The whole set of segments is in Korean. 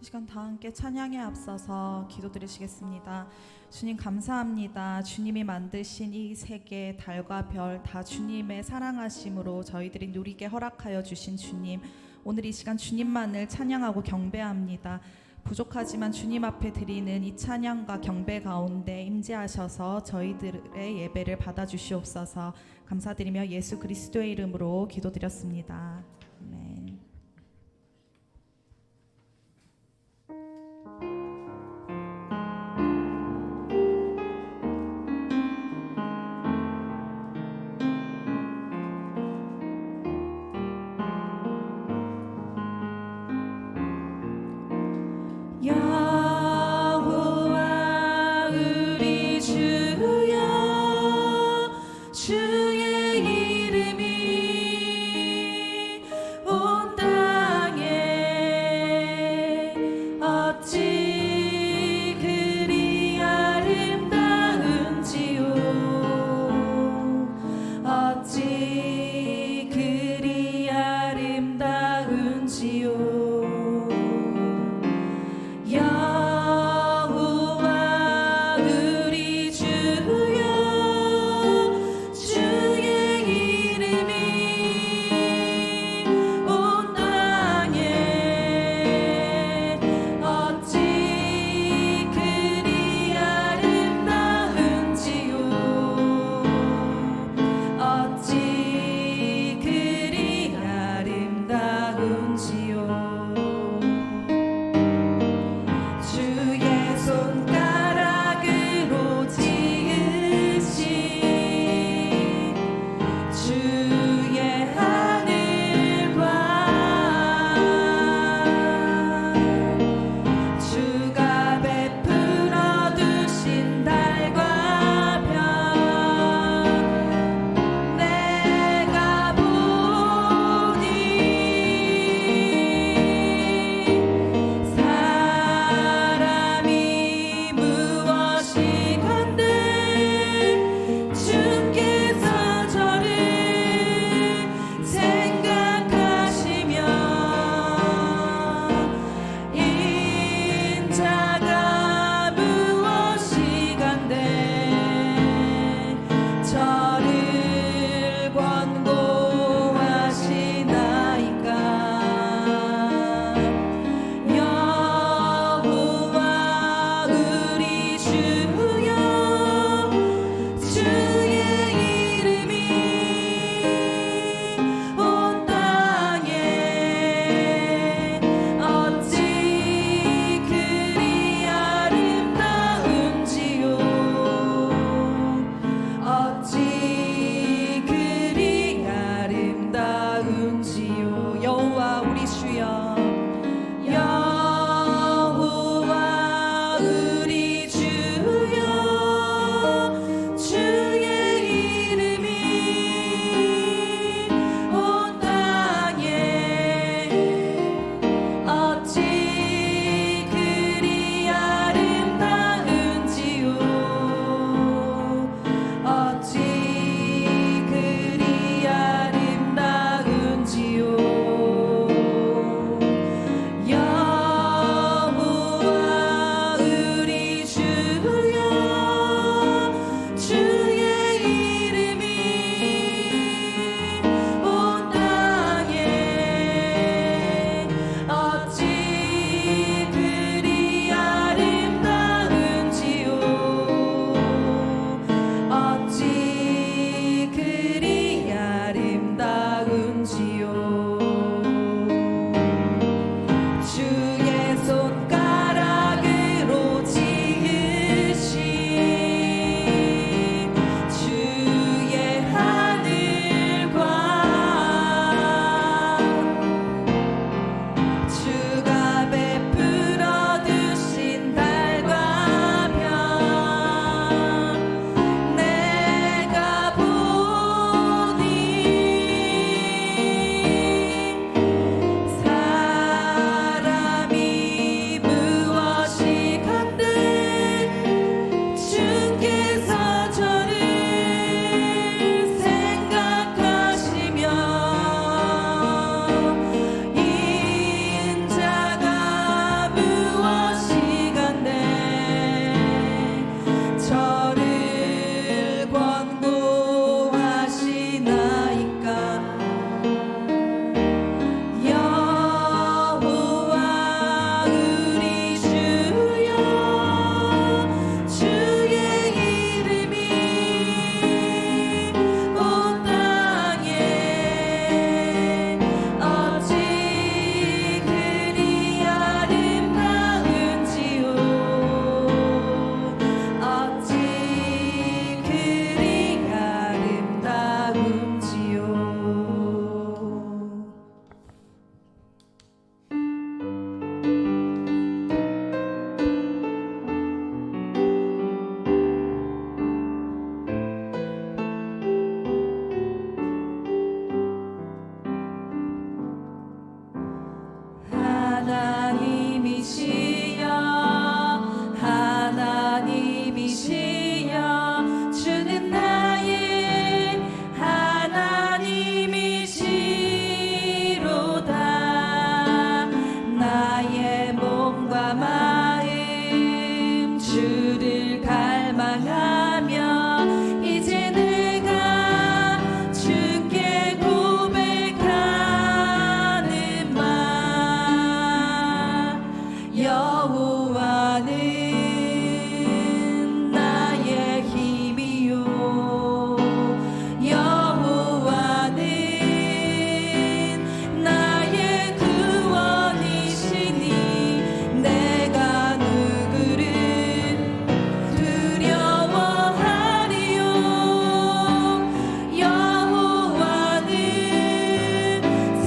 시간 다 함께 찬양에 앞서서 기도드리시겠습니다. 주님 감사합니다. 주님이 만드신 이 세계, 달과 별 다 주님의 사랑하심으로 저희들이 누리게 허락하여 주신 주님, 오늘 이 시간 주님만을 찬양하고 경배합니다. 부족하지만 주님 앞에 드리는 이 찬양과 경배 가운데 임재하셔서 저희들의 예배를 받아주시옵소서. 감사드리며 예수 그리스도의 이름으로 기도드렸습니다. 아멘. 여호와 우리 주여, 주의 이름이 온 여호와는 나의 힘이요 여호와는 나의 구원이시니 내가 누구를 두려워하리요 여호와는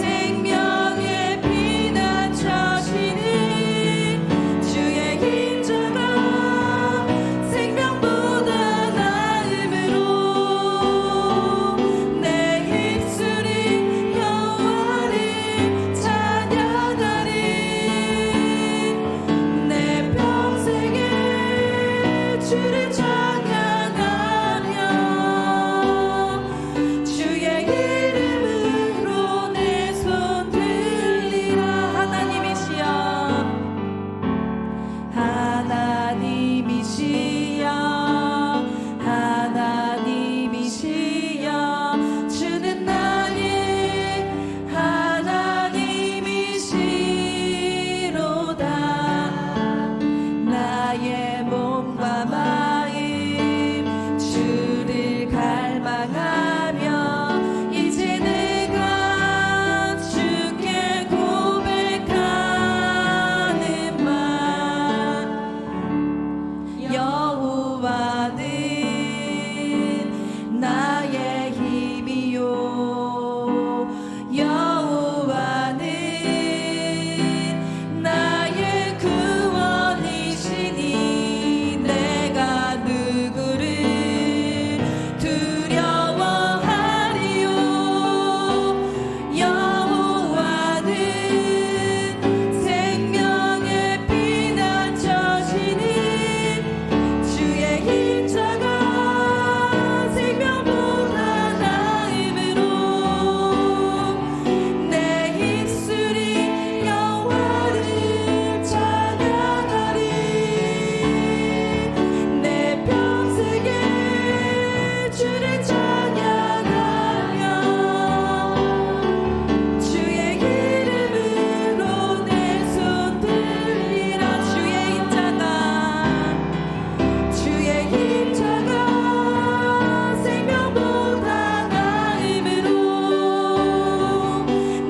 생명의 피난처시니 주의 힘자가 생명보다 나음으로 내 입술이 여호와를 찬양하리 내 평생에 주를 찬양하며 주의 이름으로 내 손 들리라 하나님이시여 하나님이시여 주는 나의 하나님이시로다 나의 몸과 마음 주를 갈망하며 이제 내가 주께 고백하는 말 여호와는 나의 힘이요 여호와는 나의 구원이시니 내가 누구를 두려워하리요 여호와는 생명의 피난처시니 주의 힘자가 생명보다 나음으로 내 입술이 여호와를 찬양하리 내 평생에 주를 찬양하며 주의 이름으로 내 손 들리라 주의 힘자가 생명보다 나음으로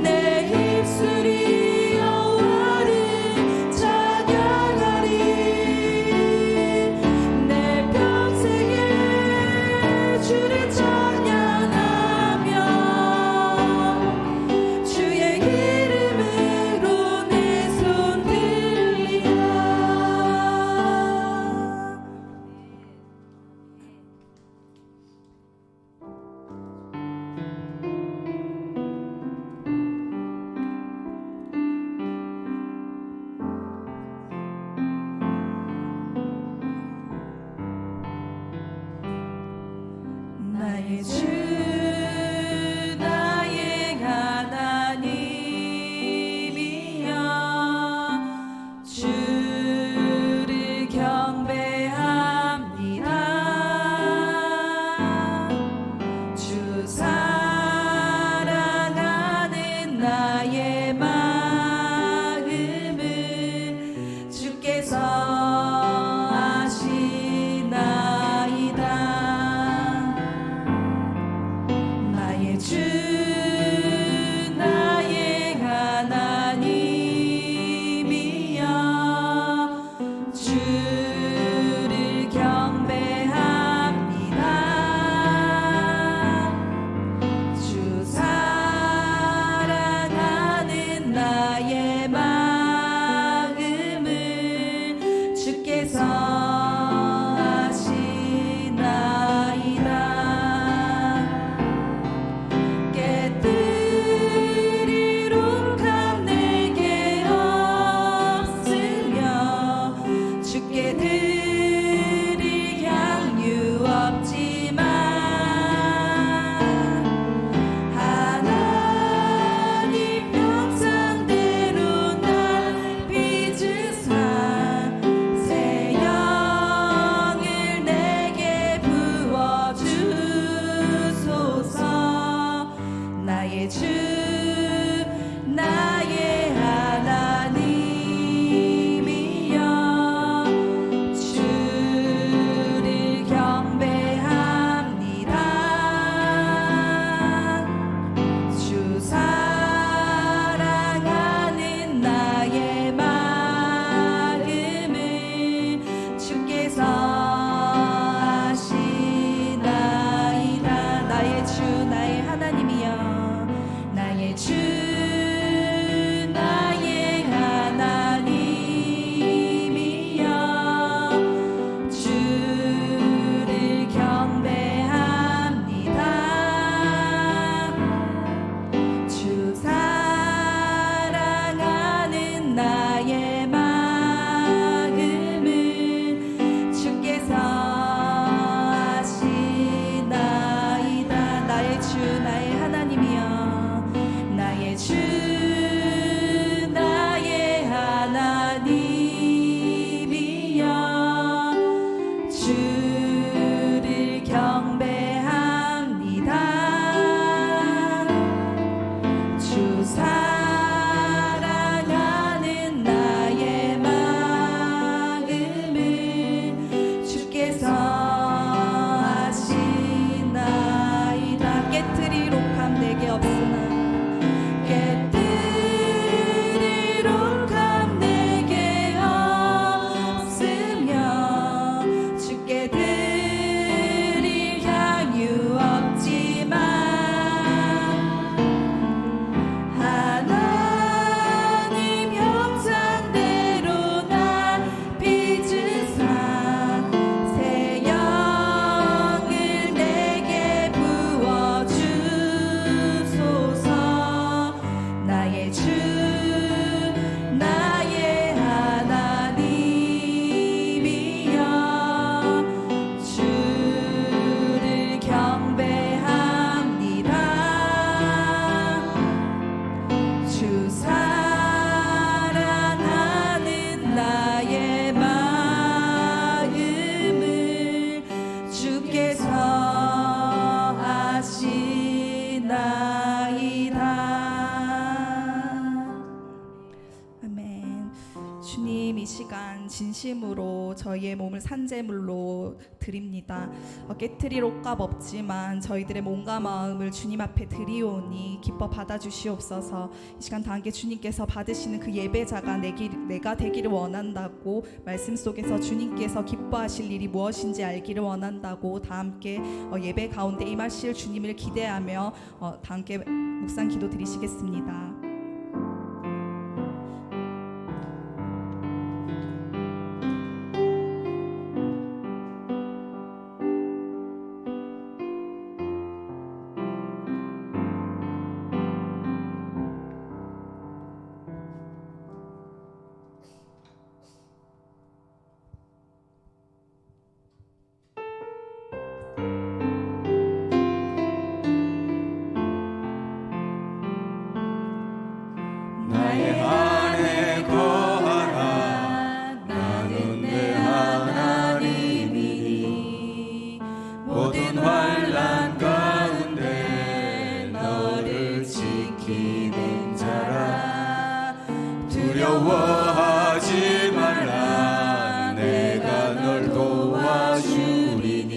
내 입술이 여호와를 찬양하리 내 평생에 주를 찬양하며 주의 이름으로 내 손 들리라 나의 주 나의 하나님이여 주를 경배합니다 주 사랑하는 나의 마음은 주께서 아시나이다 나의 주 나의 하나님이여 주님 이 시간 진심으로 저희의 몸을 산제물로 드립니다. 깨트릴 옷값 없지만 저희들의 몸과 마음을 주님 앞에 드리오니 기뻐 받아주시옵소서. 이 시간 다 함께 주님께서 받으시는 그 예배자가 내가 되기를 원한다고, 말씀 속에서 주님께서 기뻐하실 일이 무엇인지 알기를 원한다고 다 함께 예배 가운데 임하실 주님을 기대하며 다 함께 묵상 기도 드리시겠습니다. 나의 안에 거하라. 나는 내 하나님이니 모든 환난 가운데 너를 지키는 자라. 두려워하지 말라. 내가 널 도와주리니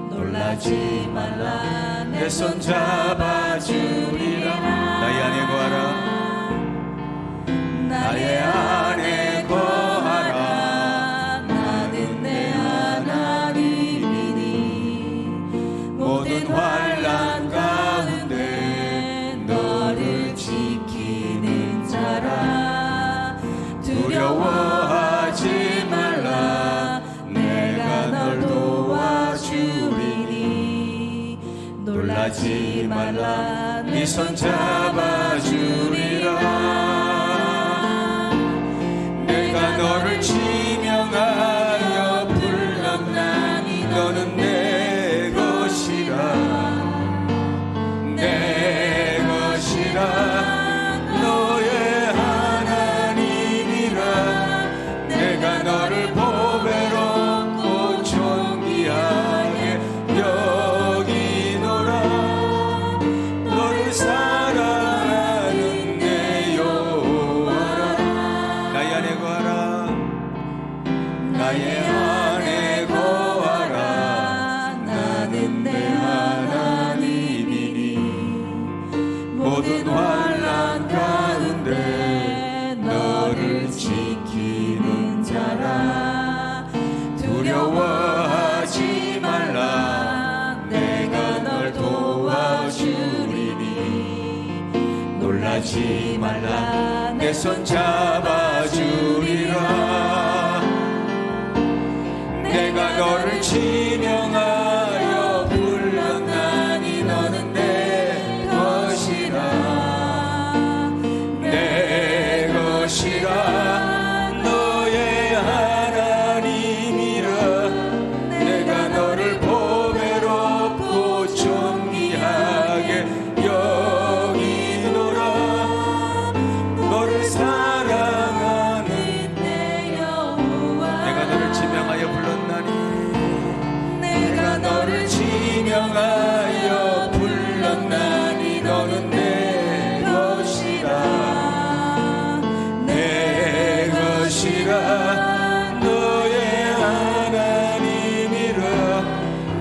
놀라지 말라. 내 손 잡아주리라. 나의 안에 거하라. 나의 안에 거하라. 나는 내 하나님이니 모든 환난 가운데 너를 지키는 자라. 두려워하지 말라. 내가 널 도와주리니 놀라지 말라. 네 손 잡아주리라. 내가 너를 지명하여 불렀나니 너는 내 것이라. 내 것이라. 너의 하나님이라. 내가 너를 보배롭고 존귀하게 여기노라. 너를 사랑하는 내 여호와라. 나의 안에 거하라. 나의 안에 거하라. 나는 내 하나님이니 모든 환난 가운데 너를 지키는 자라. 두려워하지 말라. 내가 널 도와주리니 놀라지 말라. 내 손 잡아주리라. 내가 너를 지명하여 불렀나니 너는 내 것이라. 내 것이라. 너의 하나님이라. 내가 너를 보배롭고 존귀하게 여기노라. 너를 사랑하는 내 여호와. 내가 너를 지명하여 불렀나니 내가 너를 지명하여 불렀나니 너는 내 것이라. 내 것이라. 너의 하나님이라.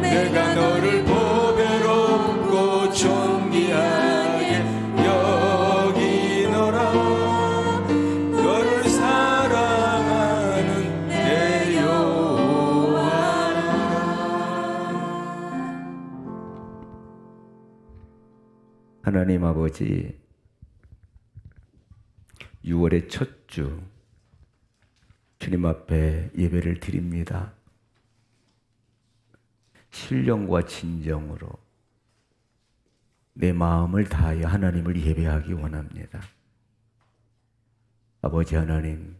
내가 너를 보배롭고 존귀하게 여기노라. 너를 사랑하는 내 여호와라. 하나님 아버지, 6월의 첫 주 주님 앞에 예배를 드립니다. 신령과 진정으로 내 마음을 다하여 하나님을 예배하기 원합니다. 아버지 하나님,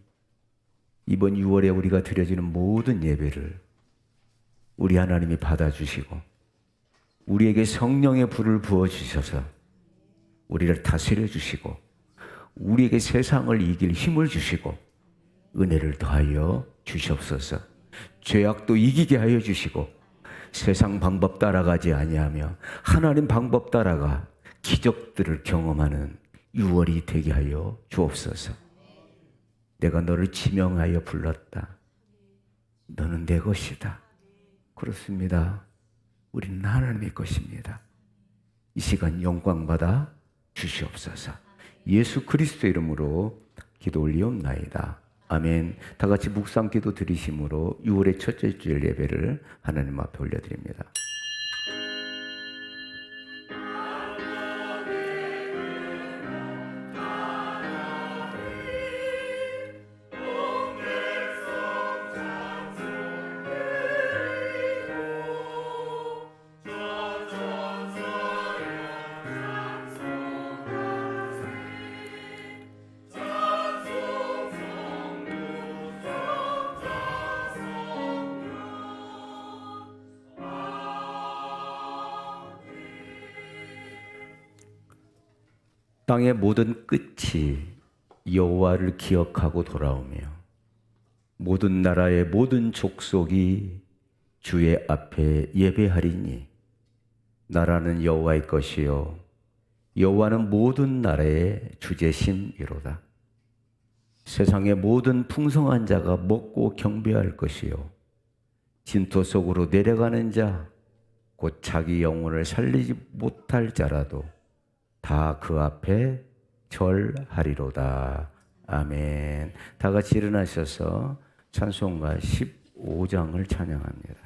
이번 6월에 우리가 드려지는 모든 예배를 우리 하나님이 받아주시고 우리에게 성령의 불을 부어주셔서 우리를 다스려 주시고 우리에게 세상을 이길 힘을 주시고 은혜를 더하여 주시옵소서. 죄악도 이기게 하여 주시고 세상 방법 따라가지 아니하며 하나님 방법 따라가 기적들을 경험하는 6월이 되게 하여 주옵소서. 내가 너를 지명하여 불렀다. 너는 내 것이다. 그렇습니다. 우리는 하나님의 것입니다. 이 시간 영광받아 주시옵소서. 예수 그리스도의 이름으로 기도 올리옵나이다. 아멘. 다 같이 묵상 기도 드리심으로 6월의 첫째 주일 예배를 하나님 앞에 올려드립니다. 땅의 모든 끝이 여호와를 기억하고 돌아오며 모든 나라의 모든 족속이 주의 앞에 예배하리니 나라는 여호와의 것이요 여호와는 모든 나라의 주제심이로다. 세상의 모든 풍성한 자가 먹고 경배할 것이요 진토 속으로 내려가는 자 곧 자기 영혼을 살리지 못할 자라도 다 그 앞에 절하리로다. 아멘. 다 같이 일어나셔서 찬송가 15장을 찬양합니다.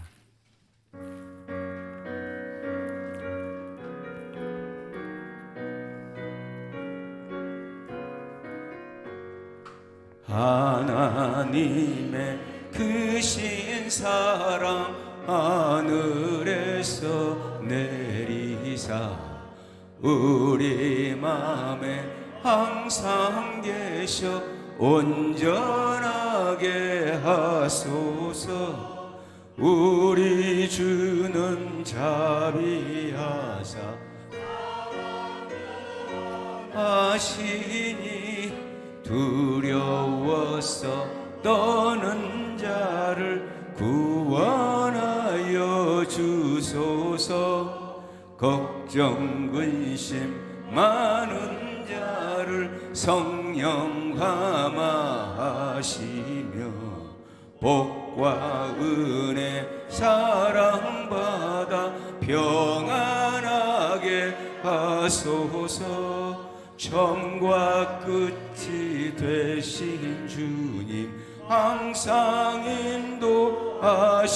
하나님의 크신 사랑 하늘에서 내리사 우리 맘에 항상 계셔 온전하게 하소서. 우리 주는 자비하사 하시니 두려워서 떠는 자를 구원하여 주소서. 걱정 근심 많은 자를 성령함하시며 복과 은혜 사랑받아 평안하게 하소서. 처음과 끝이 되신 주님 항상 인도하셔서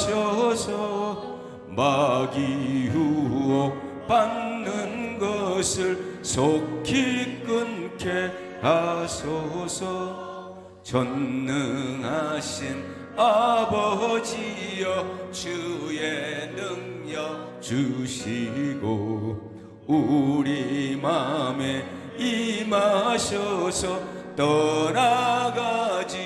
마귀 유혹 받는 것을 속히 끊게 하소서. 전능하신 아버지여 주의 능력 주시고 우리 맘에 임하셔서 떠나가지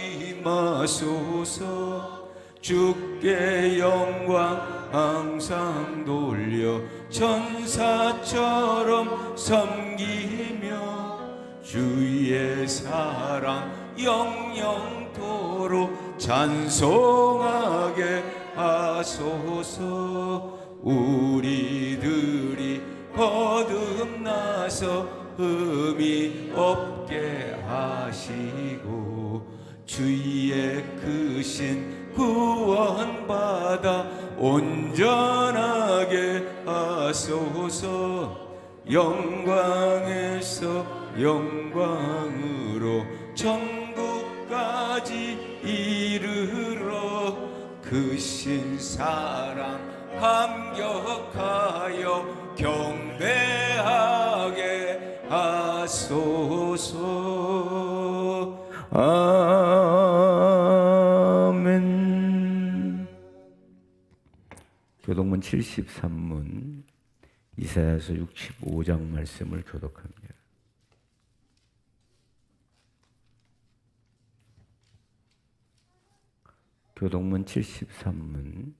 마소서. 주께 영광 항상 돌려 천사처럼 섬기며 주의 사랑 영영토록 찬송하게 하소서. 우리들이 거듭나서 흠이 없게 하시고 주의 크신 구원받아 온전하게 하소서. 영광에서 영광으로 천국까지 이르러 크신 사랑 감격하여 경배하게 하소서. 아멘. 교독문 73문 이사야서 65장 말씀을 교독합니다. 교독문 73문.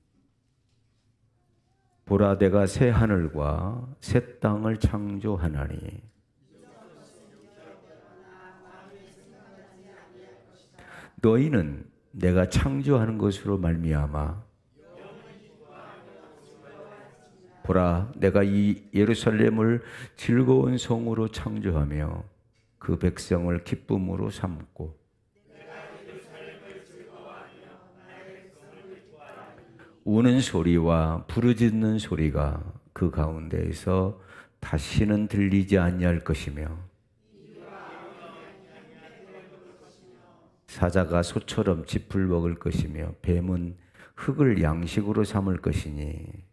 보라 내가 새 하늘과 새 땅을 창조하나니 너희는 내가 창조하는 것으로 말미암아 보라 내가 이 예루살렘을 즐거운 성으로 창조하며 그 백성을 기쁨으로 삼고 우는 소리와 부르짖는 소리가 그 가운데에서 다시는 들리지 아니할 것이며 사자가 소처럼 짚을 먹을 것이며 뱀은 흙을 양식으로 삼을 것이니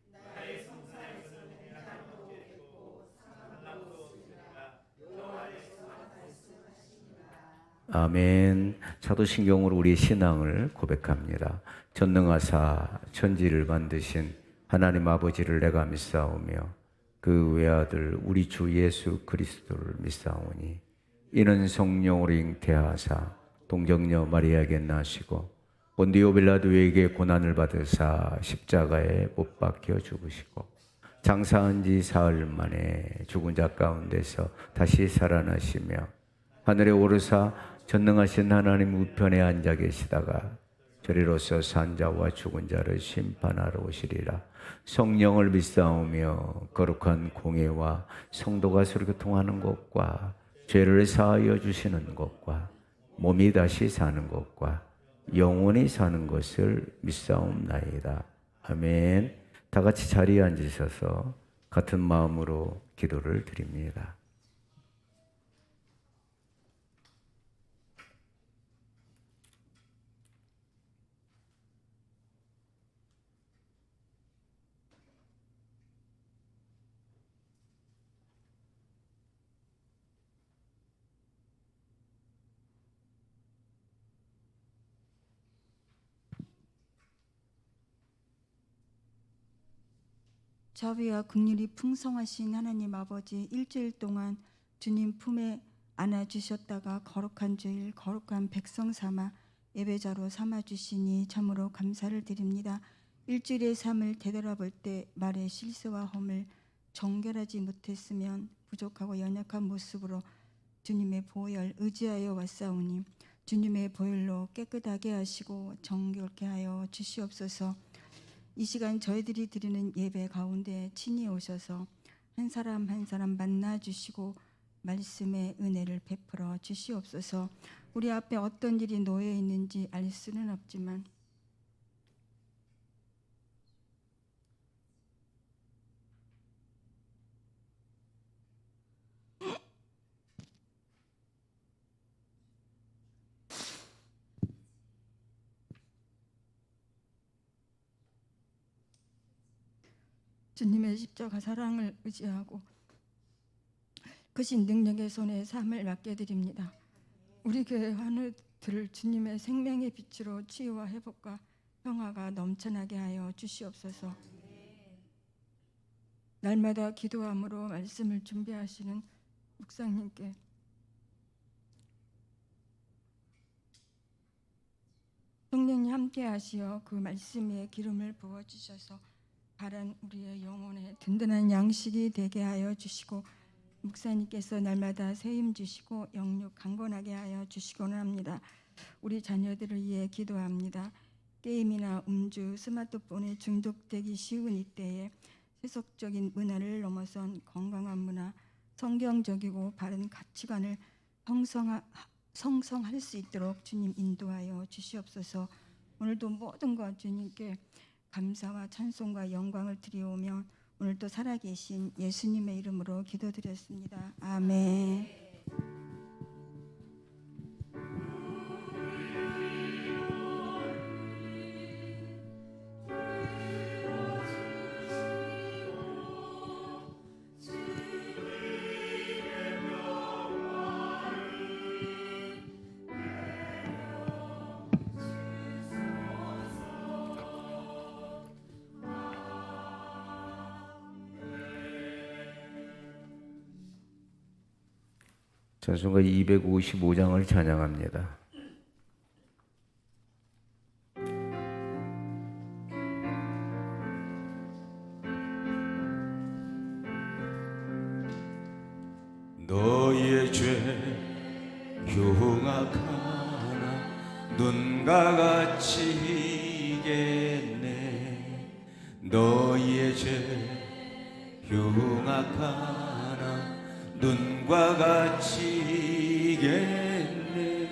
아멘. 사도신경으로 우리의 신앙을 고백합니다. 전능하사 천지를 만드신 하나님 아버지를 내가 믿사오며 그 외아들 우리 주 예수 그리스도를 믿사오니 이는 성령으로 잉태하사 동정녀 마리아에게 나시고 본디오 빌라도에게 고난을 받으사 십자가에 못 박혀 죽으시고 장사한 지 사흘 만에 죽은 자 가운데서 다시 살아나시며 하늘에 오르사 전능하신 하나님 우편에 앉아 계시다가 저리로서 산 자와 죽은 자를 심판하러 오시리라. 성령을 믿사오며 거룩한 공예와 성도가 서로 교통하는 것과 죄를 사하여 주시는 것과 몸이 다시 사는 것과 영원히 사는 것을 믿사옵나이다. 아멘. 다 같이 자리에 앉으셔서 같은 마음으로 기도를 드립니다. 자비와 긍휼이 풍성하신 하나님 아버지, 일주일 동안 주님 품에 안아주셨다가 거룩한 주일 거룩한 백성 삼아 예배자로 삼아주시니 참으로 감사를 드립니다. 일주일의 삶을 되돌아볼 때 말의 실수와 허물 정결하지 못했으면 부족하고 연약한 모습으로 주님의 보혈 의지하여 왔사오니 주님의 보혈로 깨끗하게 하시고 정결케 하여 주시옵소서. 이 시간 저희들이 드리는 예배 가운데 친히 오셔서 한 사람 한 사람 만나 주시고 말씀의 은혜를 베풀어 주시옵소서. 우리 앞에 어떤 일이 놓여 있는지 알 수는 없지만 주님의 십자가 사랑을 의지하고 크신 능력의 손에 삶을 맡겨드립니다. 우리 교회 환우들을 주님의 생명의 빛으로 치유와 회복과 평화가 넘쳐나게 하여 주시옵소서. 날마다 기도함으로 말씀을 준비하시는 묵상님께 성령님 함께 하시어 그 말씀 위에 기름을 부어주셔서 바란 우리의 영혼에 든든한 양식이 되게 하여 주시고 목사님께서 날마다 세임 주시고 영육 강건하게 하여 주시고는 합니다. 우리 자녀들을 위해 기도합니다. 게임이나 음주, 스마트폰에 중독되기 쉬운 이때에 세속적인 문화를 넘어선 건강한 문화, 성경적이고 바른 가치관을 성성할 수 있도록 주님 인도하여 주시옵소서. 오늘도 모든 것 주님께 감사와 찬송과 영광을 드리오며 오늘도 살아계신 예수님의 이름으로 기도드렸습니다. 아멘. 찬송가 255장을 찬양합니다. 너의 죄 흉악하나 눈과 같이 이겠네. 너의 죄 흉악하나 눈과 같이 이겠네.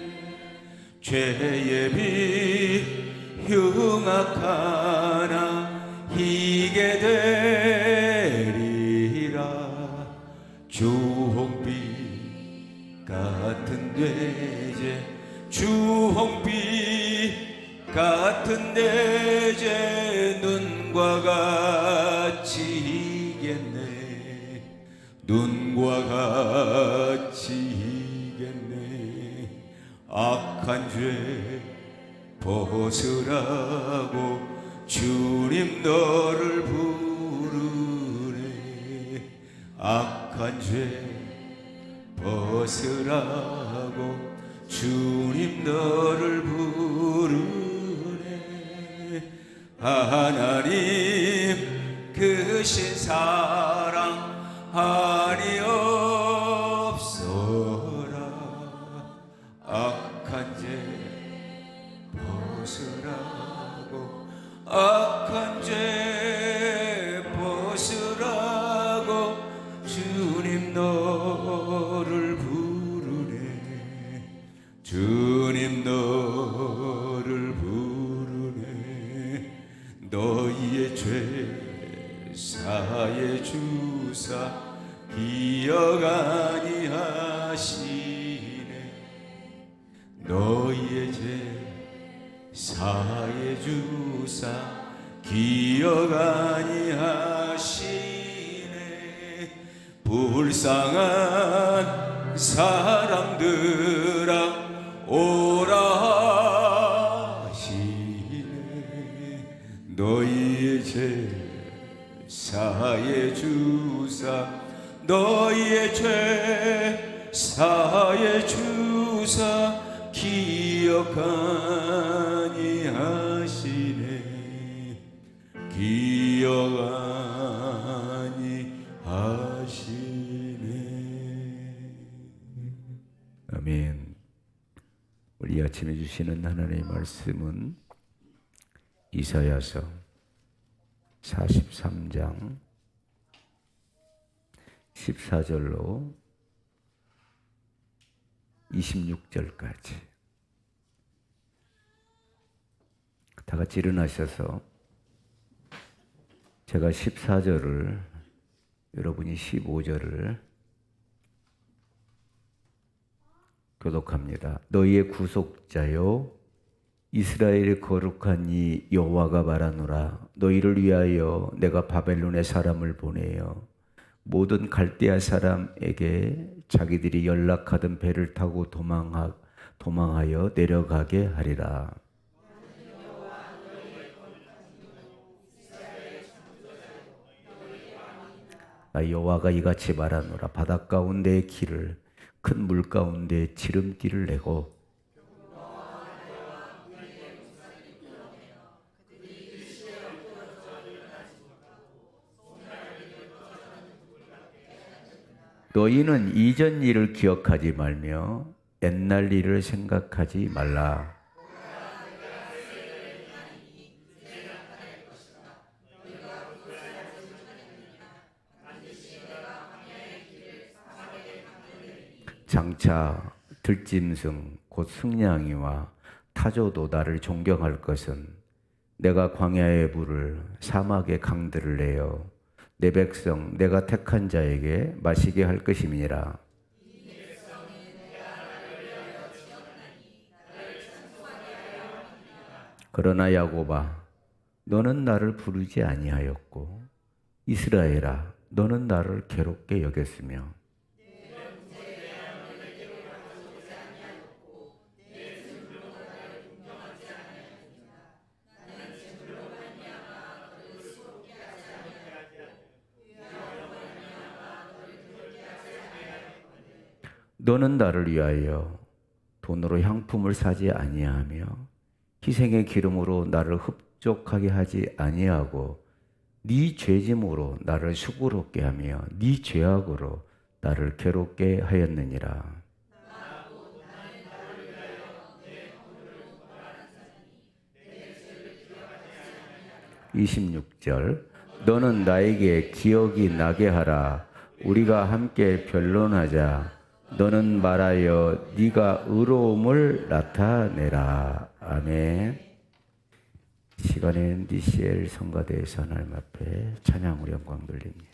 죄의 빛 흉악하나 같은데 제 눈과 같이 이겠네. 눈과 같이 이겠네. 악한 죄 벗으라고 주님 너를 부르네. 악한 죄 벗으라고 주님 너를 부르네. 하나님 크신 사랑 아니옵소라. 악한 죄 벗으라고 악한 죄 벗으라고 주님 너를 부르네. 주님 너를 부르네. 너희의 죄 사해 주사 기억 아니하시네. 너희의 죄 사해 주사 기억 아니하시네. 불쌍한 사람들아 오라 하시네. 너희의 죄 사해 주사 너희의 죄 사해 주사 기억하니 하시네. 기억하니 하시네. 아멘. 우리 아침에 주시는 하나님의 말씀은 이사야서 43장 14절로 26절까지 다 같이 일어나셔서 제가 14절을 여러분이 15절을 교독합니다. 너희의 구속자여 이스라엘의 거룩한 이 여호와가 말하노라. 너희를 위하여 내가 바벨론의 사람을 보내어 모든 갈대아 사람에게 자기들이 연락하던 배를 타고 도망하여 내려가게 하리라. 여호와가 이같이 말하노라. 바닷 가운데의 길을 큰 물 가운데 지름길을 내고 너희는 이전 일을 기억하지 말며 옛날 일을 생각하지 말라. 장차 들짐승 곧 승냥이와 타조도 나를 존경할 것은 내가 광야의 물을 사막의 강들을 내어 내 백성 내가 택한 자에게 마시게 할 것임이니라. 그러나 야곱아 너는 나를 부르지 아니하였고 이스라엘아 너는 나를 괴롭게 여겼으며 너는 나를 위하여 돈으로 향품을 사지 아니하며 희생의 기름으로 나를 흡족하게 하지 아니하고 네 죄짐으로 나를 수고롭게 하며 네 죄악으로 나를 괴롭게 하였느니라. 26절 너는 나에게 기억이 나게 하라. 우리가 함께 변론하자. 너는 말하여 네가 의로움을 나타내라. 아멘. 시간엔 DCL 성가대에서 하나님 앞에 찬양으로 영광 돌립니다.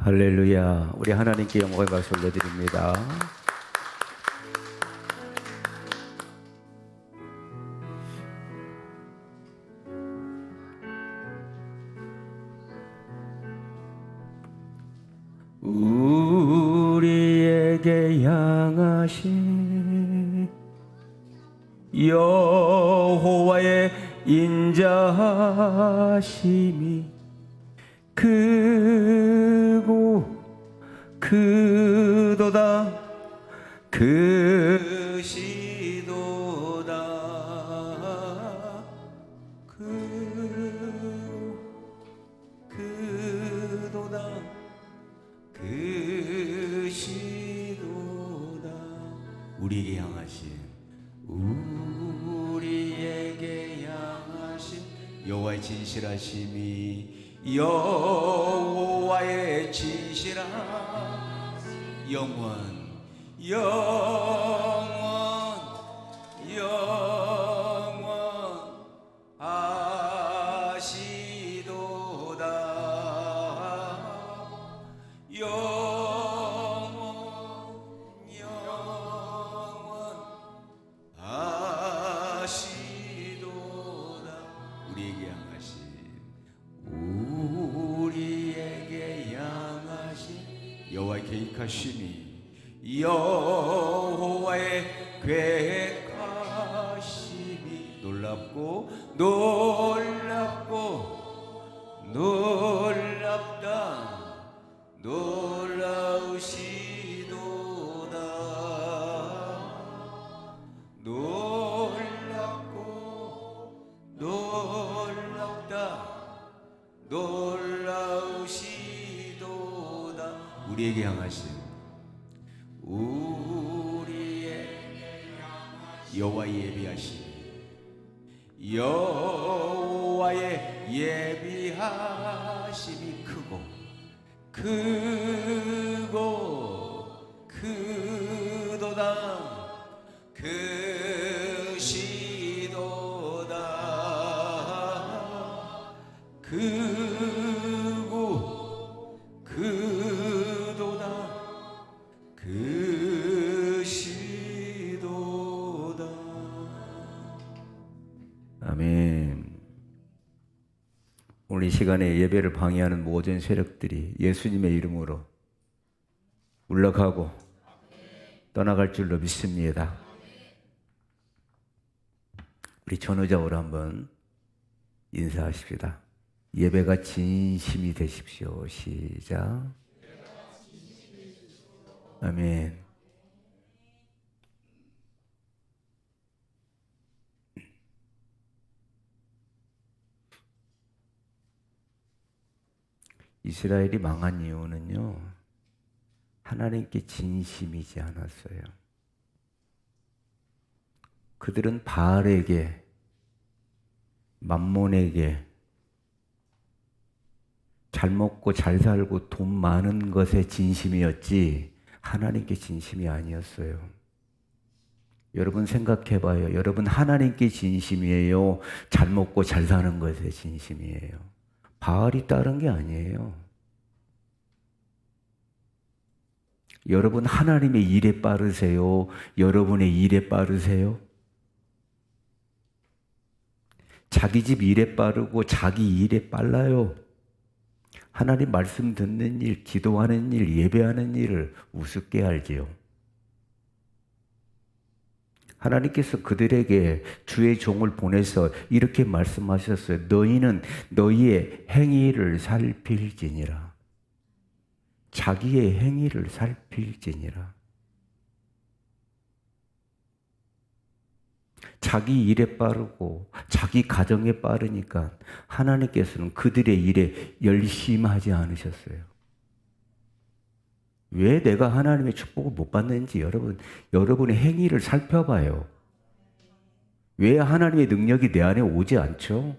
할렐루야. 우리 하나님께 영광의 박수 올려드립니다. 우리에게 향하신 여호와의 인자하심이 크고 크도다 크시도다 크도다 크시도다 우리에게 향하신 여호와의 진실하심이 여호와의 진실한 영원 하시도다 영원 하시도다 우리에게 향하신 여호와의 계획하심이 여호와의 계획하심이 놀랍다 놀라우시도다 놀랍다 놀라우시도다 우리에게 향하신 여호와의 예비하심이 크고 크도다 크시도다 크도다 크시도다. 아멘. 오늘 이 시간에 예배를 방해하는 모든 세력들이 예수님의 이름으로 물러가고 떠나갈 줄로 믿습니다. 우리 전우자우로 한번 인사하십시다. 예배가 진심이 되십시오. 시작. 아멘. 이스라엘이 망한 이유는요, 하나님께 진심이지 않았어요. 그들은 바알에게, 맘몬에게, 잘 먹고 잘 살고 돈 많은 것에 진심이었지 하나님께 진심이 아니었어요. 여러분 생각해봐요. 여러분 하나님께 진심이에요? 잘 먹고 잘 사는 것에 진심이에요? 바알이 따른 게 아니에요. 여러분 하나님의 일에 빠르세요? 여러분의 일에 빠르세요? 자기 집 일에 빠르고 자기 일에 빨라요. 하나님 말씀 듣는 일, 기도하는 일, 예배하는 일을 우습게 알지요. 하나님께서 그들에게 주의 종을 보내서 이렇게 말씀하셨어요. 너희는 너희의 행위를 살필지니라. 자기의 행위를 살필지니라. 자기 일에 빠르고 자기 가정에 빠르니까 하나님께서는 그들의 일에 열심하지 않으셨어요. 왜 내가 하나님의 축복을 못 받는지 여러분의 행위를 살펴봐요. 왜 하나님의 능력이 내 안에 오지 않죠?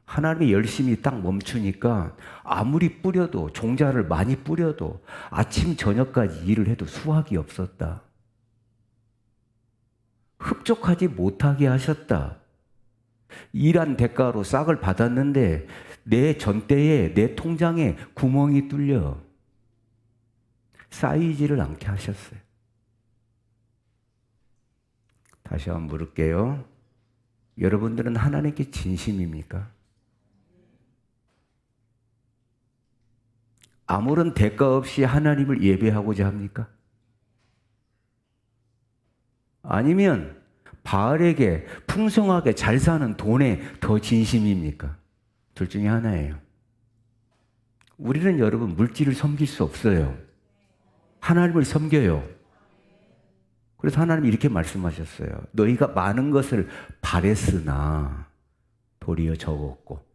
하나님의 열심이 딱 멈추니까 아무리 뿌려도, 종자를 많이 뿌려도 아침 저녁까지 일을 해도 수확이 없었다. 흡족하지 못하게 하셨다. 일한 대가로 싹을 받았는데 내 전대에 내 통장에 구멍이 뚫려 쌓이지를 않게 하셨어요. 다시 한번 물을게요. 여러분들은 하나님께 진심입니까? 아무런 대가 없이 하나님을 예배하고자 합니까? 아니면 바알에게 풍성하게 잘 사는 돈에 더 진심입니까? 둘 중에 하나예요. 우리는 여러분 물질을 섬길 수 없어요. 하나님을 섬겨요. 그래서 하나님이 이렇게 말씀하셨어요. 너희가 많은 것을 바랬으나 도리어 적었고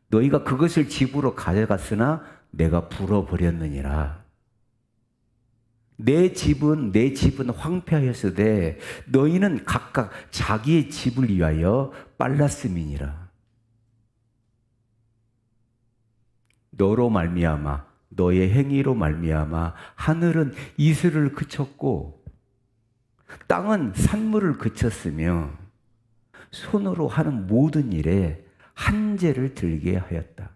너희가 그것을 집으로 가져갔으나 내가 불어버렸느니라. 내 집은 황폐하였으되 너희는 각각 자기의 집을 위하여 빨랐음이니라. 너로 말미암아 너의 행위로 말미암아 하늘은 이슬을 그쳤고 땅은 산물을 그쳤으며 손으로 하는 모든 일에 한재를 들게 하였다.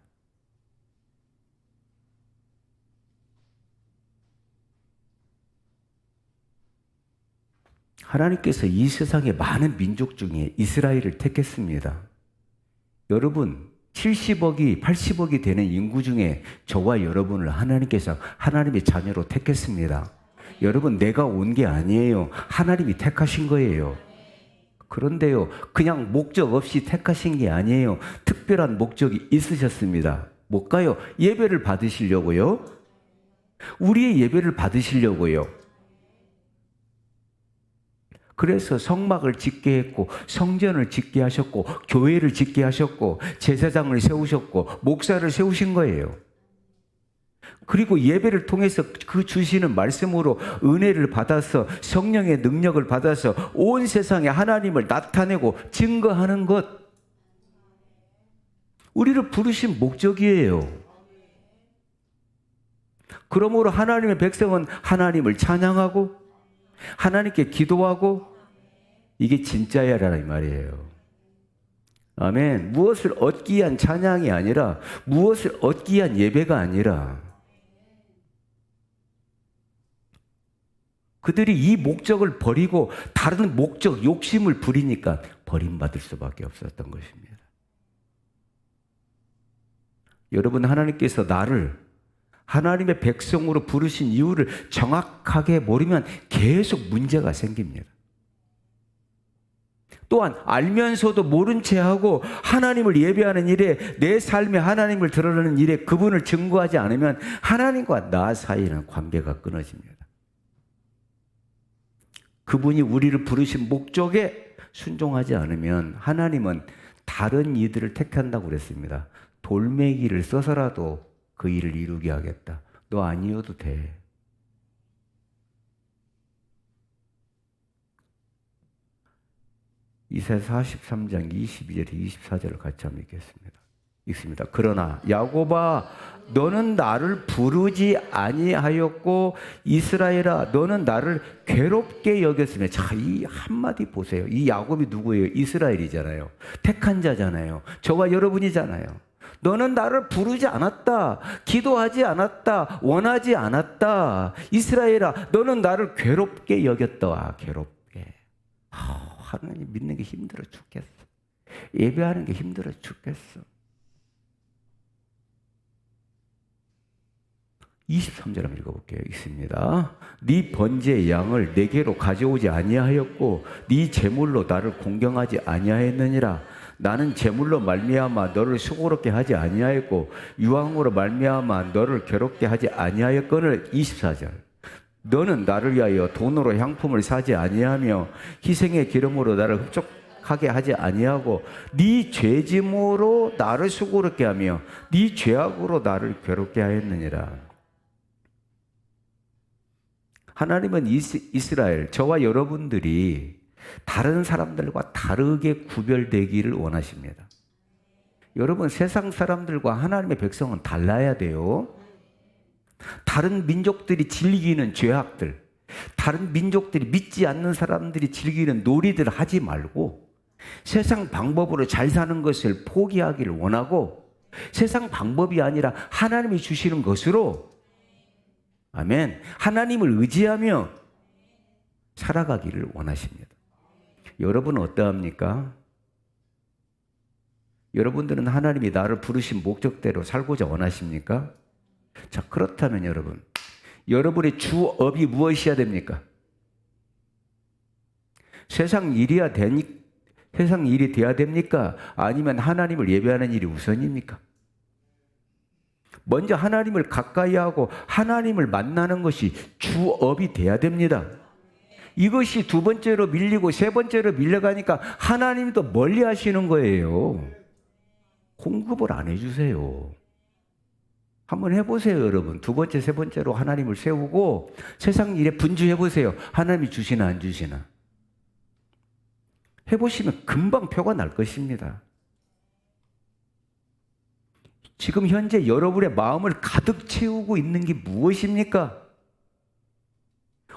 하나님께서 이 세상의 많은 민족 중에 이스라엘을 택했습니다. 여러분 70억이 80억이 되는 인구 중에 저와 여러분을 하나님께서 하나님의 자녀로 택했습니다. 여러분 내가 온 게 아니에요. 하나님이 택하신 거예요. 그런데요 그냥 목적 없이 택하신 게 아니에요. 특별한 목적이 있으셨습니다. 뭘까요? 예배를 받으시려고요. 우리의 예배를 받으시려고요. 그래서 성막을 짓게 했고 성전을 짓게 하셨고 교회를 짓게 하셨고 제사장을 세우셨고 목사를 세우신 거예요. 그리고 예배를 통해서 그 주시는 말씀으로 은혜를 받아서 성령의 능력을 받아서 온 세상에 하나님을 나타내고 증거하는 것, 우리를 부르신 목적이에요. 그러므로 하나님의 백성은 하나님을 찬양하고 하나님께 기도하고 이게 진짜야라는 말이에요. 아멘. 무엇을 얻기 위한 찬양이 아니라 무엇을 얻기 위한 예배가 아니라 그들이 이 목적을 버리고 다른 목적, 욕심을 부리니까 버림받을 수밖에 없었던 것입니다. 여러분 하나님께서 나를 하나님의 백성으로 부르신 이유를 정확하게 모르면 계속 문제가 생깁니다. 또한 알면서도 모른 채 하고 하나님을 예배하는 일에 내 삶에 하나님을 드러내는 일에 그분을 증거하지 않으면 하나님과 나 사이에는 관계가 끊어집니다. 그분이 우리를 부르신 목적에 순종하지 않으면 하나님은 다른 이들을 택한다고 그랬습니다. 돌멩이를 써서라도 그 일을 이루게 하겠다. 너 아니어도 돼. 이사야 43장 22절 24절을 같이 한번 읽습니다. 그러나 야곱아 너는 나를 부르지 아니하였고 이스라엘아 너는 나를 괴롭게 여겼으며. 자, 이 한마디 보세요. 이 야곱이 누구예요? 이스라엘이잖아요. 택한 자잖아요. 저와 여러분이잖아요. 너는 나를 부르지 않았다. 기도하지 않았다. 원하지 않았다. 이스라엘아 너는 나를 괴롭게 여겼다. 괴롭게. 하나님 믿는 게 힘들어 죽겠어. 예배하는 게 힘들어 죽겠어. 23절 한번 읽어볼게요. 읽습니다. 네 번제의 양을 내게로 가져오지 아니하였고 네 제물로 나를 공경하지 아니하였느니라. 나는 제물로 말미암아 너를 수고롭게 하지 아니하였고 유황으로 말미암아 너를 괴롭게 하지 아니하였거늘. 24절. 너는 나를 위하여 돈으로 향품을 사지 아니하며 희생의 기름으로 나를 흡족하게 하지 아니하고 네 죄짐으로 나를 수고롭게 하며 네 죄악으로 나를 괴롭게 하였느니라. 하나님은 이스라엘, 저와 여러분들이 다른 사람들과 다르게 구별되기를 원하십니다. 여러분, 세상 사람들과 하나님의 백성은 달라야 돼요. 다른 민족들이 즐기는 죄악들, 다른 민족들이 믿지 않는 사람들이 즐기는 놀이들 하지 말고 세상 방법으로 잘 사는 것을 포기하기를 원하고 세상 방법이 아니라 하나님이 주시는 것으로, 아멘, 하나님을 의지하며 살아가기를 원하십니다. 여러분은 어떠합니까? 여러분들은 하나님이 나를 부르신 목적대로 살고자 원하십니까? 자, 그렇다면 여러분, 여러분의 주업이 무엇이어야 됩니까? 세상 일이 돼야 됩니까? 아니면 하나님을 예배하는 일이 우선입니까? 먼저 하나님을 가까이 하고 하나님을 만나는 것이 주업이 돼야 됩니다. 이것이 두 번째로 밀리고 세 번째로 밀려가니까 하나님도 멀리 하시는 거예요. 공급을 안 해주세요. 한번 해보세요, 여러분. 두 번째, 세 번째로 하나님을 세우고 세상 일에 분주해보세요. 하나님이 주시나 안 주시나. 해보시면 금방 표가 날 것입니다. 지금 현재 여러분의 마음을 가득 채우고 있는 게 무엇입니까?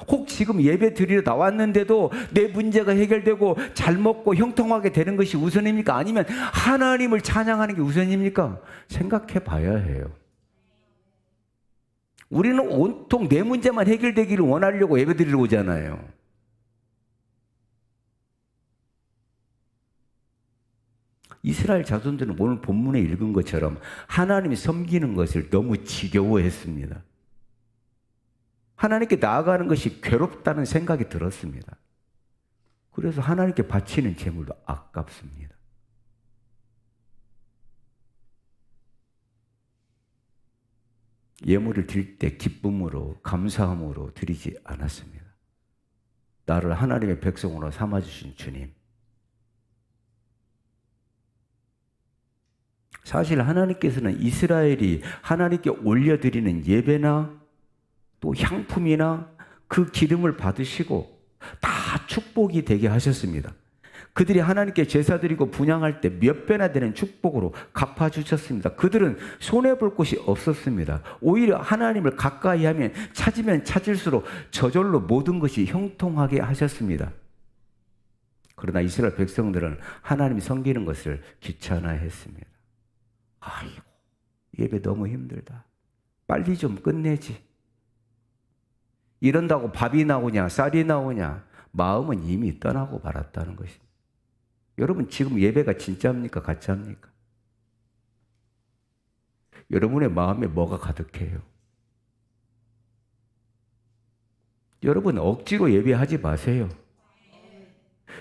혹 지금 예배 드리러 나왔는데도 내 문제가 해결되고 잘 먹고 형통하게 되는 것이 우선입니까? 아니면 하나님을 찬양하는 게 우선입니까? 생각해 봐야 해요. 우리는 온통 내 문제만 해결되기를 원하려고 예배 드리러 오잖아요. 이스라엘 자손들은 오늘 본문에 읽은 것처럼 하나님이 섬기는 것을 너무 지겨워했습니다. 하나님께 나아가는 것이 괴롭다는 생각이 들었습니다. 그래서 하나님께 바치는 제물도 아깝습니다. 예물을 드릴 때 기쁨으로 감사함으로 드리지 않았습니다. 나를 하나님의 백성으로 삼아주신 주님, 사실 하나님께서는 이스라엘이 하나님께 올려드리는 예배나 또 향품이나 그 기름을 받으시고 다 축복이 되게 하셨습니다. 그들이 하나님께 제사 드리고 분향할 때 몇 배나 되는 축복으로 갚아주셨습니다. 그들은 손해볼 곳이 없었습니다. 오히려 하나님을 가까이 하면 찾을수록 저절로 모든 것이 형통하게 하셨습니다. 그러나 이스라엘 백성들은 하나님이 섬기는 것을 귀찮아했습니다. 아이고, 예배 너무 힘들다. 빨리 좀 끝내지. 이런다고 밥이 나오냐, 쌀이 나오냐. 마음은 이미 떠나고 말았다는 것입니다. 여러분, 지금 예배가 진짜입니까? 가짜입니까? 여러분의 마음에 뭐가 가득해요? 여러분, 억지로 예배하지 마세요.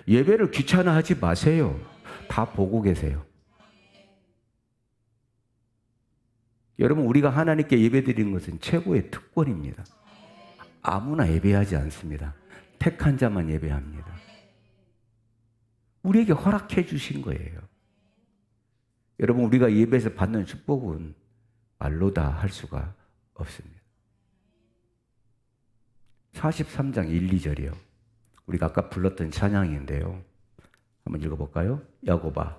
예배를 귀찮아하지 마세요. 다 보고 계세요. 여러분, 우리가 하나님께 예배드리는 것은 최고의 특권입니다. 아무나 예배하지 않습니다. 택한 자만 예배합니다. 우리에게 허락해 주신 거예요. 여러분, 우리가 예배에서 받는 축복은 말로 다 할 수가 없습니다. 43장 1, 2절이요. 우리가 아까 불렀던 찬양인데요. 한번 읽어볼까요? 야곱아,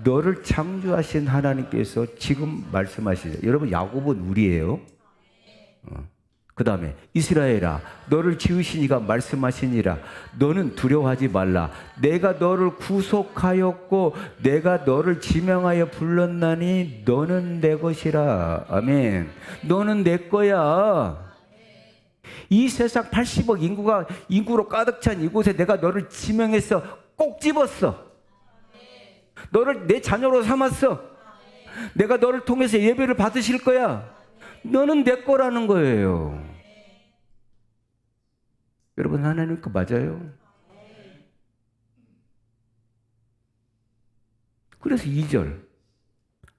너를 창조하신 하나님께서 지금 말씀하시죠. 여러분, 야곱은 우리예요. 그 다음에 이스라엘아, 너를 지으신 이가 말씀하시니라. 너는 두려워하지 말라. 내가 너를 구속하였고 내가 너를 지명하여 불렀나니 너는 내 것이라. 아멘. 너는 내 거야. 이 세상 80억 인구로 가득 찬 이곳에 내가 너를 지명해서 꼭 집었어. 너를 내 자녀로 삼았어. 내가 너를 통해서 예배를 받으실 거야. 너는 내 거라는 거예요. 여러분, 하나님 거 맞아요? 그래서 2절.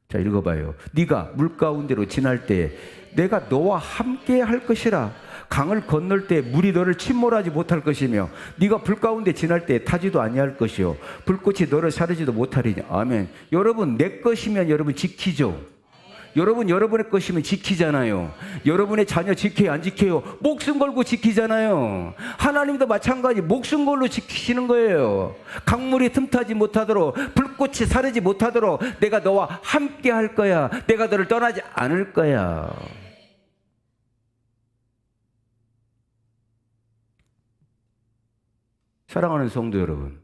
자, 읽어봐요. 네가 물 가운데로 지날 때 내가 너와 함께 할 것이라. 강을 건널 때 물이 너를 침몰하지 못할 것이며 네가 불 가운데 지날 때 타지도 아니할 것이요 불꽃이 너를 사르지도 못하리니. 아멘. 여러분, 내 것이면 여러분 지키죠. 여러분, 여러분의 것이면 지키잖아요. 여러분의 자녀 지켜요, 안 지켜요? 목숨 걸고 지키잖아요. 하나님도 마찬가지 목숨 걸로 지키시는 거예요. 강물이 틈타지 못하도록, 불꽃이 사르지 못하도록 내가 너와 함께 할 거야. 내가 너를 떠나지 않을 거야. 사랑하는 성도 여러분,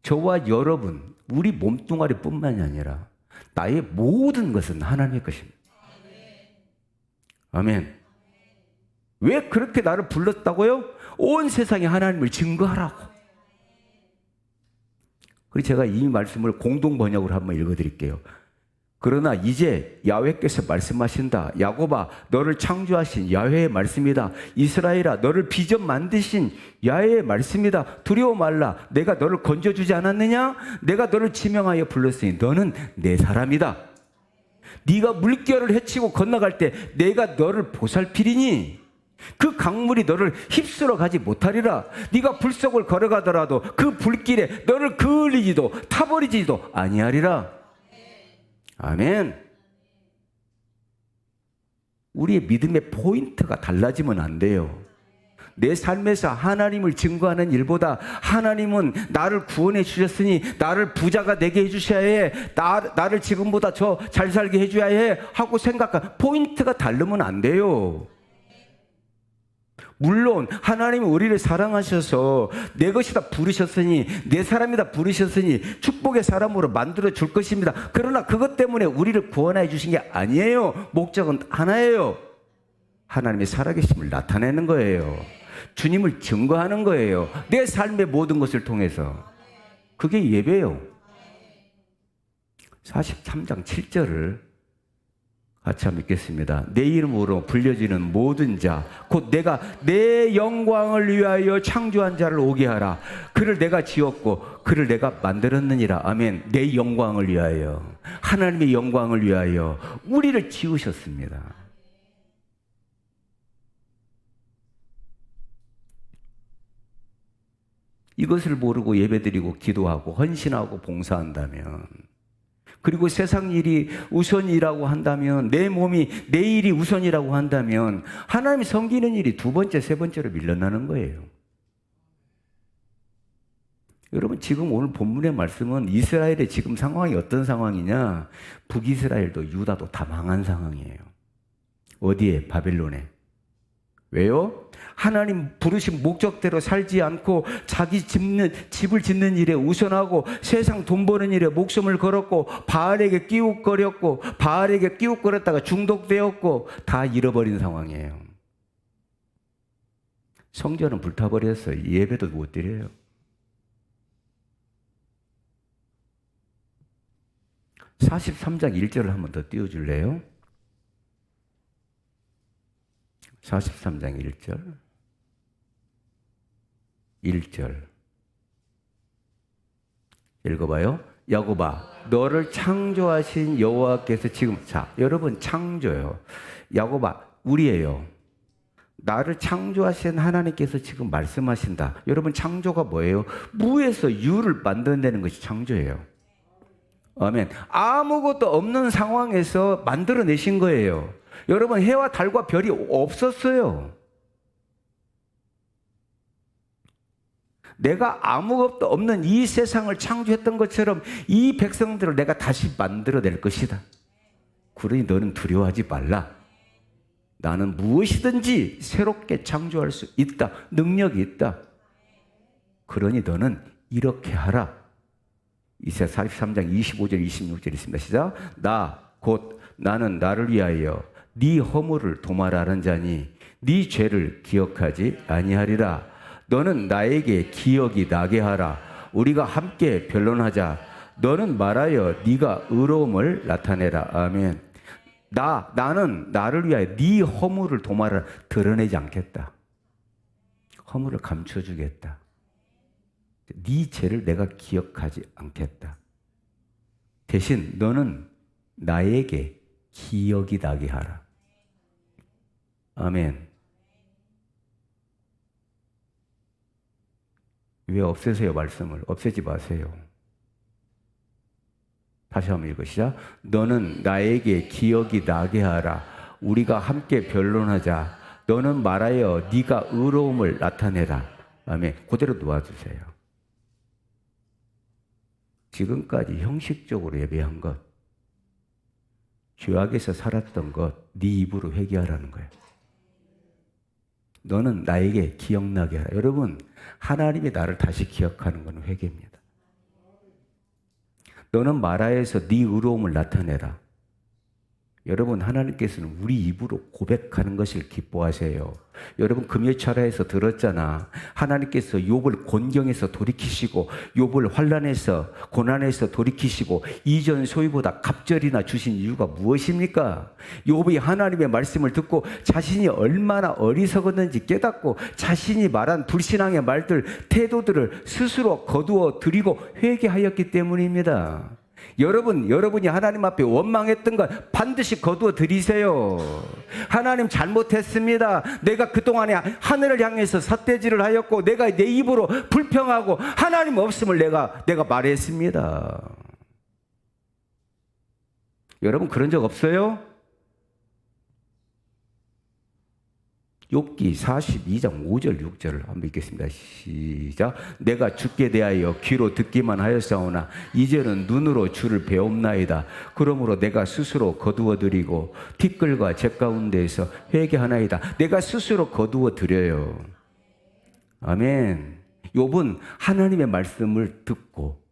저와 여러분, 우리 몸뚱아리뿐만이 아니라 나의 모든 것은 하나님의 것입니다. 아멘. 왜 그렇게 나를 불렀다고요? 온 세상에 하나님을 증거하라고. 그리고 제가 이 말씀을 공동 번역으로 한번 읽어드릴게요. 그러나 이제 야훼께서 말씀하신다. 야곱아, 너를 창조하신 야훼의 말씀이다. 이스라엘아, 너를 빚어 만드신 야훼의 말씀이다. 두려워 말라. 내가 너를 건져주지 않았느냐? 내가 너를 지명하여 불렀으니 너는 내 사람이다. 네가 물결을 헤치고 건너갈 때 내가 너를 보살피리니 그 강물이 너를 휩쓸어 가지 못하리라. 네가 불 속을 걸어가더라도 그 불길에 너를 그을리지도 타버리지도 아니하리라. 아멘. 우리의 믿음의 포인트가 달라지면 안 돼요. 내 삶에서 하나님을 증거하는 일보다 하나님은 나를 구원해 주셨으니 나를 부자가 되게 해주셔야 해, 나를 지금보다 더 잘 살게 해줘야 해 하고 생각한 포인트가 다르면 안 돼요. 물론 하나님은 우리를 사랑하셔서 내 것이다 부르셨으니, 내 사람이다 부르셨으니 축복의 사람으로 만들어 줄 것입니다. 그러나 그것 때문에 우리를 구원해 주신 게 아니에요. 목적은 하나예요. 하나님의 살아계심을 나타내는 거예요. 주님을 증거하는 거예요. 내 삶의 모든 것을 통해서. 그게 예배예요. 43장 7절을 같이 한번 읽겠습니다. 내 이름으로 불려지는 모든 자, 곧 내가 내 영광을 위하여 창조한 자를 오게 하라. 그를 내가 지었고 그를 내가 만들었느니라. 아멘. 내 영광을 위하여, 하나님의 영광을 위하여 우리를 지으셨습니다. 이것을 모르고 예배드리고 기도하고 헌신하고 봉사한다면, 그리고 세상 일이 우선이라고 한다면, 내 몸이 내 일이 우선이라고 한다면 하나님 섬기는 일이 두 번째, 세 번째로 밀려나는 거예요. 여러분, 지금 오늘 본문의 말씀은 이스라엘의 지금 상황이 어떤 상황이냐? 북이스라엘도 유다도 다 망한 상황이에요. 어디에? 바벨론에. 왜요? 하나님 부르신 목적대로 살지 않고 자기 집을 짓는 일에 우선하고 세상 돈 버는 일에 목숨을 걸었고 바알에게 끼웃거렸고 바알에게 끼웃거렸다가 중독되었고 다 잃어버린 상황이에요. 성전은 불타버렸어요. 예배도 못 드려요. (43장 1절을 한 번 더 띄워줄래요? 43장 1절 읽어봐요. 야곱아, 너를 창조하신 여호와께서 지금, 자, 여러분 창조요. 야곱아, 우리예요. 나를 창조하신 하나님께서 지금 말씀하신다. 여러분, 창조가 뭐예요? 무에서 유를 만들어내는 것이 창조예요. 아멘. 아무것도 없는 상황에서 만들어내신 거예요. 여러분, 해와 달과 별이 없었어요. 내가 아무것도 없는 이 세상을 창조했던 것처럼 이 백성들을 내가 다시 만들어낼 것이다. 그러니 너는 두려워하지 말라. 나는 무엇이든지 새롭게 창조할 수 있다. 능력이 있다. 그러니 너는 이렇게 하라. 이사야 43장 25절 26절 있습니다. 시작. 곧 나는 나를 위하여 네 허물을 도말하는 자니 네 죄를 기억하지 아니하리라. 너는 나에게 기억이 나게 하라. 우리가 함께 변론하자. 너는 말하여 네가 의로움을 나타내라. 아멘. 나는 나를 위하여 네 허물을 도말하라. 드러내지 않겠다. 허물을 감춰주겠다. 네 죄를 내가 기억하지 않겠다. 대신 너는 나에게 기억이 나게 하라. 아멘. 왜 없애세요? 말씀을 없애지 마세요. 다시 한번 읽으시자. 너는 나에게 기억이 나게 하라. 우리가 함께 변론하자. 너는 말하여 네가 의로움을 나타내라. 아멘. 그대로 놓아주세요. 지금까지 형식적으로 예배한 것, 죄악에서 살았던 것, 네 입으로 회개하라는 거예요. 너는 나에게 기억나게 하라. 여러분, 하나님이 나를 다시 기억하는 건 회개입니다. 너는 마라에서 네 의로움을 나타내라. 여러분, 하나님께서는 우리 입으로 고백하는 것을 기뻐하세요. 여러분, 금요철야에서 들었잖아. 하나님께서 욥을 곤경에서 돌이키시고 욥을 환난에서 고난에서 돌이키시고 이전 소유보다 갑절이나 주신 이유가 무엇입니까? 욥이 하나님의 말씀을 듣고 자신이 얼마나 어리석었는지 깨닫고 자신이 말한 불신앙의 말들, 태도들을 스스로 거두어 드리고 회개하였기 때문입니다. 여러분이 하나님 앞에 원망했던 것 반드시 거두어 드리세요. 하나님 잘못했습니다. 내가 그동안에 하늘을 향해서 삿대질을 하였고 내가 내 입으로 불평하고 하나님 없음을 내가 말했습니다. 여러분 그런 적 없어요? 욥기 42장 5절 6절을 한번 읽겠습니다. 시작. 내가 주께 대하여 귀로 듣기만 하였사오나 이제는 눈으로 주를 배옵나이다. 그러므로 내가 스스로 거두어 드리고 티끌과 재 가운데에서 회개하나이다. 내가 스스로 거두어 드려요. 아멘. 욥은 하나님의 말씀을 듣고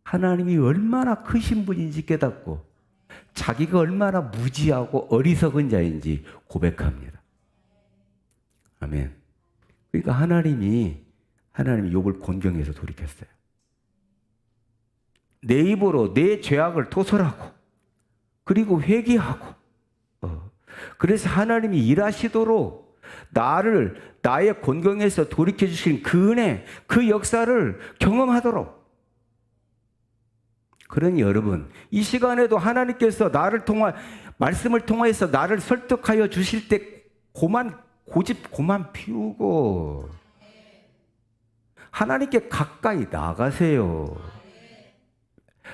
하나님이 얼마나 크신 분인지 깨닫고 자기가 얼마나 무지하고 어리석은 자인지 고백합니다. 아멘. 그러니까 하나님이 욥을 곤경에서 돌이켰어요. 내 입으로 내 죄악을 토설하고 그리고 회개하고 그래서 하나님이 일하시도록 나의 곤경에서 돌이켜 주신 그 은혜, 그 역사를 경험하도록. 그러니 여러분, 이 시간에도 하나님께서 말씀을 통해서 나를 설득하여 주실 때 고집 그만 피우고 하나님께 가까이 나가세요.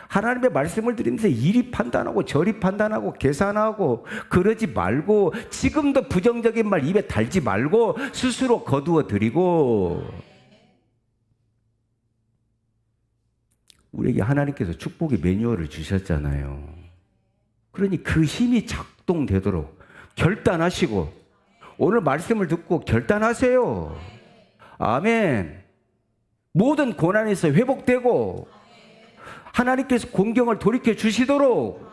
하나님의 말씀을 드리면서 이리 판단하고 저리 판단하고 계산하고 그러지 말고 지금도 부정적인 말 입에 달지 말고 스스로 거두어 드리고. 우리에게 하나님께서 축복의 매뉴얼을 주셨잖아요. 그러니 그 힘이 작동되도록 결단하시고 오늘 말씀을 듣고 결단하세요. 아멘. 모든 고난에서 회복되고 하나님께서 공경을 돌이켜 주시도록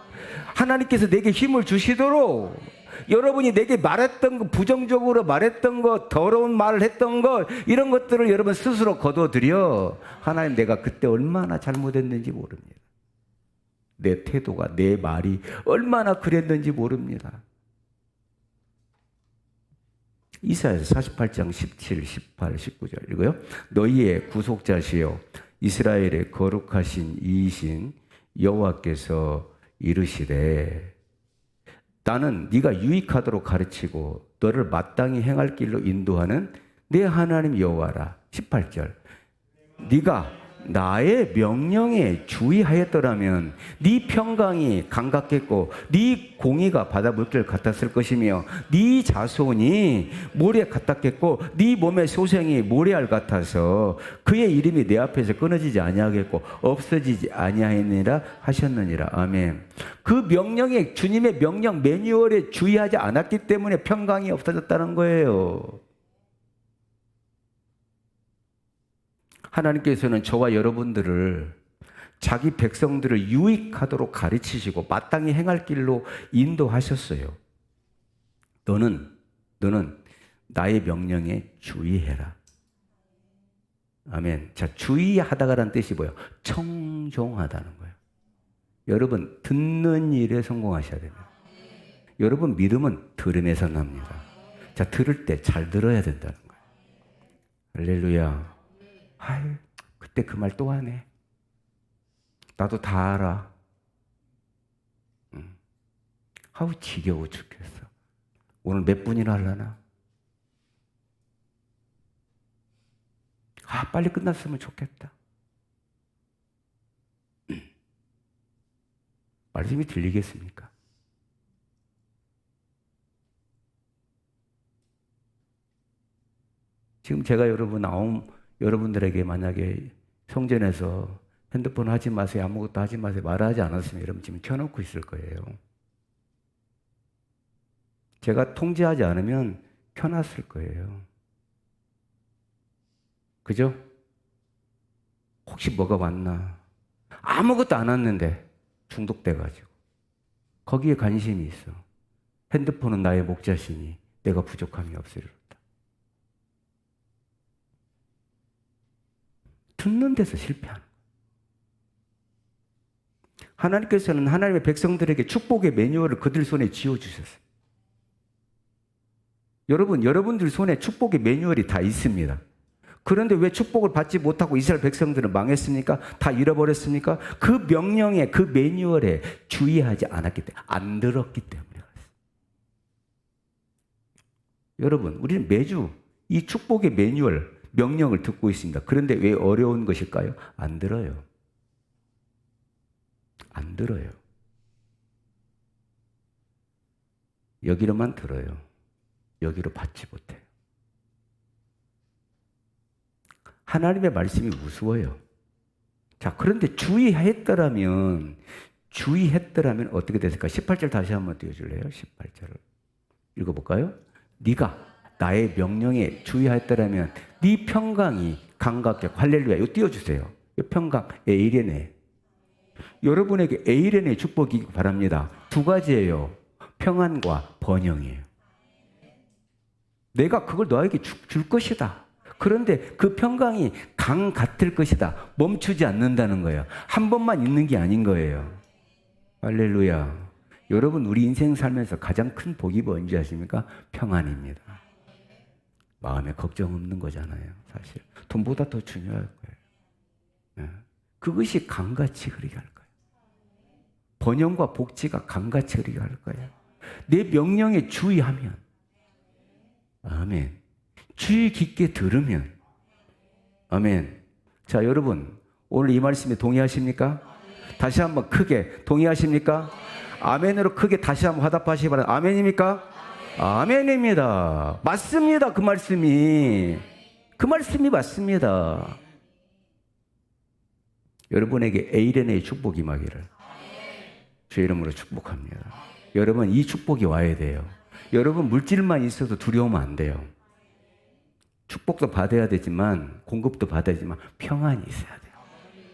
하나님께서 내게 힘을 주시도록 여러분이 내게 말했던 거, 부정적으로 말했던 거, 더러운 말을 했던 거 이런 것들을 여러분 스스로 거둬들여. 하나님, 내가 그때 얼마나 잘못했는지 모릅니다. 내 태도가, 내 말이 얼마나 그랬는지 모릅니다. 이사야서 48장 17, 18, 19절 읽어요. 너희의 구속자시여 이스라엘의 거룩하신 이이신 여호와께서 이르시되 나는 네가 유익하도록 가르치고 너를 마땅히 행할 길로 인도하는 내 하나님 여호와라. 18절. 네가 나의 명령에 주의하였더라면 네 평강이 강같겠고 네 공의가 바다 물결 같았을 것이며 네 자손이 모래 같았겠고 네 몸의 소생이 모래알 같아서 그의 이름이 내 앞에서 끊어지지 아니하겠고 없어지지 아니하니라 하셨느니라. 아멘. 그 명령에, 주님의 명령 매뉴얼에 주의하지 않았기 때문에 평강이 없어졌다는 거예요. 하나님께서는 저와 여러분들을 자기 백성들을 유익하도록 가르치시고 마땅히 행할 길로 인도하셨어요. 너는 나의 명령에 주의해라. 아멘. 자, 주의하다가라는 뜻이 뭐예요? 청종하다는 거예요. 여러분, 듣는 일에 성공하셔야 됩니다. 여러분, 믿음은 들음에서 납니다. 자, 들을 때 잘 들어야 된다는 거예요. 할렐루야. 아유, 그때 그 말 또 하네. 나도 다 알아. 아우, 지겨워 죽겠어. 오늘 몇 분이나 하려나? 아, 빨리 끝났으면 좋겠다. 말씀이 들리겠습니까? 지금 제가 여러분들에게 만약에 성전에서 핸드폰 하지 마세요, 아무것도 하지 마세요 말하지 않았으면 여러분 지금 켜놓고 있을 거예요. 제가 통제하지 않으면 켜놨을 거예요. 그죠? 혹시 뭐가 왔나? 아무것도 안 왔는데 중독돼가지고 거기에 관심이 있어. 핸드폰은 나의 목자시니 내가 부족함이 없으리로다. 듣는 데서 실패하는 거예요. 하나님께서는 하나님의 백성들에게 축복의 매뉴얼을 그들 손에 쥐어주셨어요. 여러분들 손에 축복의 매뉴얼이 다 있습니다. 그런데 왜 축복을 받지 못하고 이스라엘 백성들은 망했습니까? 다 잃어버렸습니까? 그 명령에, 그 매뉴얼에 주의하지 않았기 때문에, 안 들었기 때문에 그렇습니다. 여러분, 우리는 매주 이 축복의 매뉴얼, 명령을 듣고 있습니다. 그런데 왜 어려운 것일까요? 안 들어요. 안 들어요. 여기로만 들어요. 여기로 받지 못해요. 하나님의 말씀이 무서워요. 자, 그런데 주의했더라면 어떻게 됐을까? 18절 다시 한번 띄워줄래요? 18절을 읽어볼까요? 네가 나의 명령에 주의하였더라면 네 평강이 강같게 할렐루야. 이거 띄워주세요. 이 평강 에이레네. 여러분에게 에이레네 축복이 바랍니다. 두 가지예요. 평안과 번영이에요. 내가 그걸 너에게 줄 것이다. 그런데 그 평강이 강 같을 것이다. 멈추지 않는다는 거예요. 한 번만 있는 게 아닌 거예요. 할렐루야. 여러분, 우리 인생 살면서 가장 큰 복이 뭔지 아십니까? 평안입니다. 마음에 걱정 없는 거잖아요. 사실 돈보다 더 중요할 거예요. 그것이 강같이 흐르게 할 거예요. 번영과 복지가 강같이 흐르게 할 거예요. 내 명령에 주의하면, 아멘. 주의 깊게 들으면, 아멘. 자, 여러분, 오늘 이 말씀에 동의하십니까? 다시 한번 크게 동의하십니까? 아멘으로 크게 다시 한번 화답하시기 바랍니다. 아멘입니까? 아멘입니다. 맞습니다. 그 말씀이 맞습니다. 여러분에게 에이레네의 축복이 임하기를 주의 이름으로 축복합니다. 여러분, 이 축복이 와야 돼요. 여러분, 물질만 있어도 두려우면 안 돼요. 축복도 받아야 되지만, 공급도 받아야 되지만 평안이 있어야 돼요.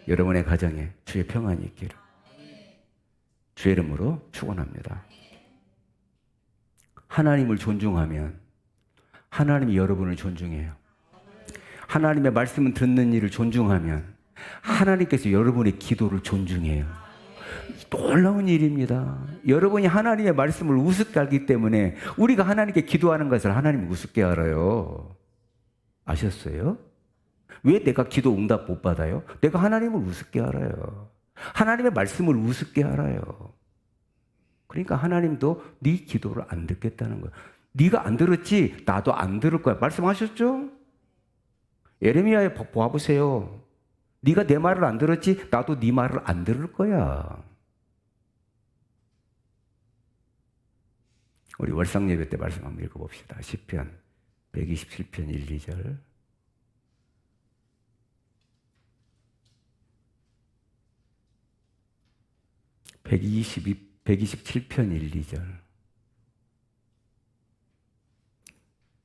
여러분의 가정에 주의 평안이 있기를 주의 이름으로 축원합니다. 하나님을 존중하면 하나님이 여러분을 존중해요. 하나님의 말씀을 듣는 일을 존중하면 하나님께서 여러분의 기도를 존중해요. 놀라운 일입니다. 여러분이 하나님의 말씀을 우습게 알기 때문에 우리가 하나님께 기도하는 것을 하나님이 우습게 알아요. 아셨어요? 왜 내가 기도 응답 못 받아요? 내가 하나님을 우습게 알아요. 하나님의 말씀을 우습게 알아요. 그러니까 하나님도 네 기도를 안 듣겠다는 거예요. 네가 안 들었지 나도 안 들을 거야. 말씀하셨죠? 예레미야에 보아보세요. 네가 내 말을 안 들었지 나도 네 말을 안 들을 거야. 우리 월상 예배 때 말씀 한번 읽어봅시다. 시편 127편 1, 2절. (127편) 1, 2절.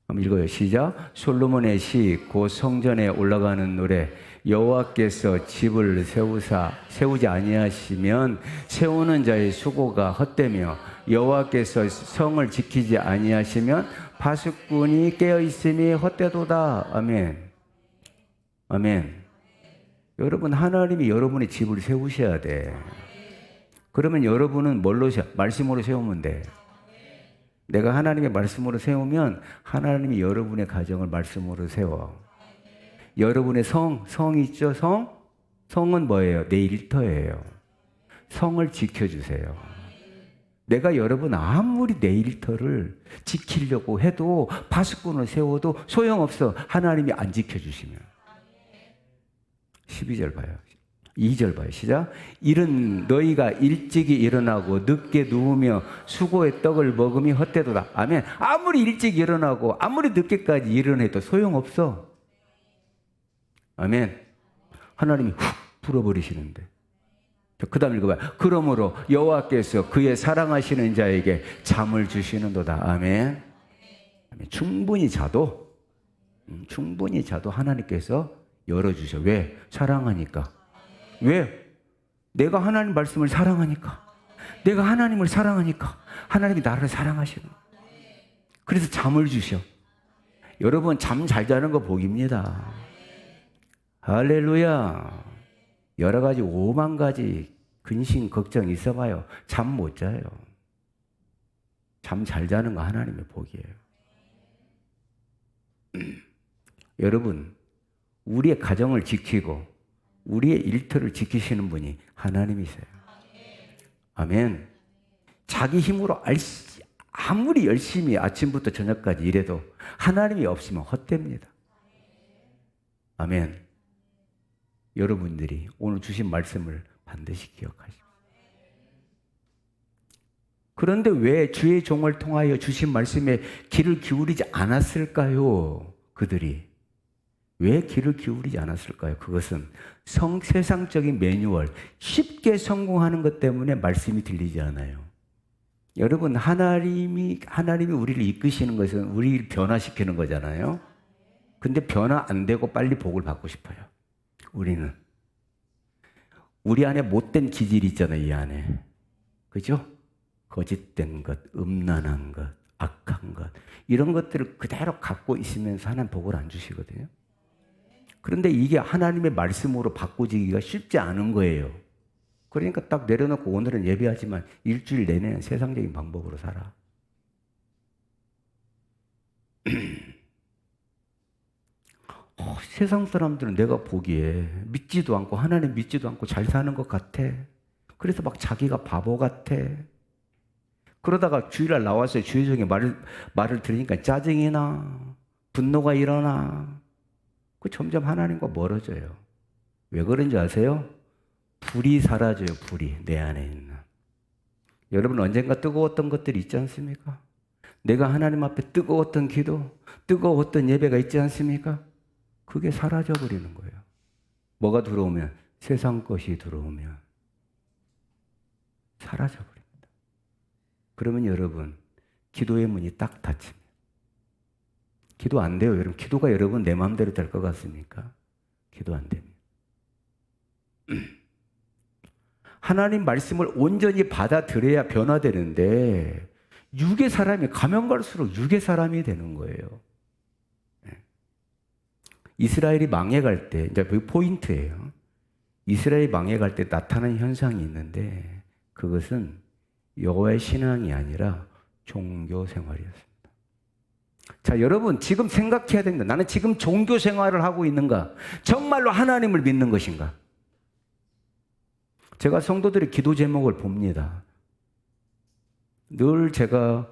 한번 읽어요. 시작. 솔로몬의 시 곧 성전에 올라가는 노래. 여호와께서 집을 세우지 아니하시면 세우는 자의 수고가 헛되며 여호와께서 성을 지키지 아니하시면 파수꾼이 깨어 있음이 헛되도다. 아멘. 아멘. 여러분, 하나님이 여러분의 집을 세우셔야 돼. 그러면 여러분은 뭘로 말씀으로 세우면 돼. 내가 하나님의 말씀으로 세우면 하나님이 여러분의 가정을 말씀으로 세워. 여러분의 성 있죠? 성은 뭐예요? 내 일터예요. 성을 지켜주세요. 내가 여러분 아무리 내 일터를 지키려고 해도 파수꾼을 세워도 소용없어. 하나님이 안 지켜주시면. 12절 봐요. 2절 봐요. 시작. 이른 너희가 일찍이 일어나고 늦게 누우며 수고의 떡을 먹음이 헛되도다. 아멘. 아무리 일찍 일어나고 아무리 늦게까지 일어나도 소용없어. 아멘. 하나님이 훅 불어버리시는데. 그 다음 읽어봐요. 그러므로 여호와께서 그의 사랑하시는 자에게 잠을 주시는도다. 아멘. 충분히 자도 하나님께서 열어주셔. 왜? 사랑하니까. 왜? 내가 하나님 말씀을 사랑하니까. 내가 하나님을 사랑하니까 하나님이 나를 사랑하시는 거예요. 그래서 잠을 주셔. 여러분 잠 잘 자는 거 복입니다. 할렐루야. 여러 가지 5만 가지 근심 걱정 있어봐요. 잠 못 자요. 잠 잘 자는 거 하나님의 복이에요. 여러분 우리의 가정을 지키고 우리의 일터를 지키시는 분이 하나님이세요. 아멘. 자기 힘으로 아무리 열심히 아침부터 저녁까지 일해도 하나님이 없으면 헛됩니다. 아멘. 여러분들이 오늘 주신 말씀을 반드시 기억하십시오. 그런데 왜 주의 종을 통하여 주신 말씀에 귀를 기울이지 않았을까요? 그들이 왜 귀를 기울이지 않았을까요? 그것은 세상적인 매뉴얼, 쉽게 성공하는 것 때문에 말씀이 들리지 않아요. 여러분, 하나님이 우리를 이끄시는 것은 우리를 변화시키는 거잖아요. 근데 변화 안 되고 빨리 복을 받고 싶어요. 우리는. 우리 안에 못된 기질이 있잖아요, 이 안에. 그죠? 거짓된 것, 음란한 것, 악한 것. 이런 것들을 그대로 갖고 있으면서 하나님 복을 안 주시거든요. 그런데 이게 하나님의 말씀으로 바꾸지기가 쉽지 않은 거예요. 그러니까 딱 내려놓고 오늘은 예배하지만 일주일 내내는 세상적인 방법으로 살아. 세상 사람들은 내가 보기에 믿지도 않고 하나님 믿지도 않고 잘 사는 것 같아. 그래서 막 자기가 바보 같아. 그러다가 주일날 나와서 주의종의 말을 들으니까 짜증이 나. 분노가 일어나. 그 점점 하나님과 멀어져요. 왜 그런지 아세요? 불이 사라져요. 불이 내 안에 있는. 여러분 언젠가 뜨거웠던 것들이 있지 않습니까? 내가 하나님 앞에 뜨거웠던 기도, 뜨거웠던 예배가 있지 않습니까? 그게 사라져 버리는 거예요. 뭐가 들어오면? 세상 것이 들어오면 사라져 버립니다. 그러면 여러분 기도의 문이 딱 닫힙니다. 기도 안 돼요. 여러분 기도가 여러분 내 마음대로 될 것 같습니까? 기도 안 됩니다. 하나님 말씀을 온전히 받아들여야 변화되는데 육의 사람이 가면 갈수록 육의 사람이 되는 거예요. 이스라엘이 망해갈 때, 이제 그 포인트예요. 이스라엘이 망해갈 때 나타나는 현상이 있는데 그것은 여호와의 신앙이 아니라 종교 생활이었습니다. 자, 여러분 지금 생각해야 됩니다. 나는 지금 종교 생활을 하고 있는가? 정말로 하나님을 믿는 것인가? 제가 성도들의 기도 제목을 봅니다. 늘 제가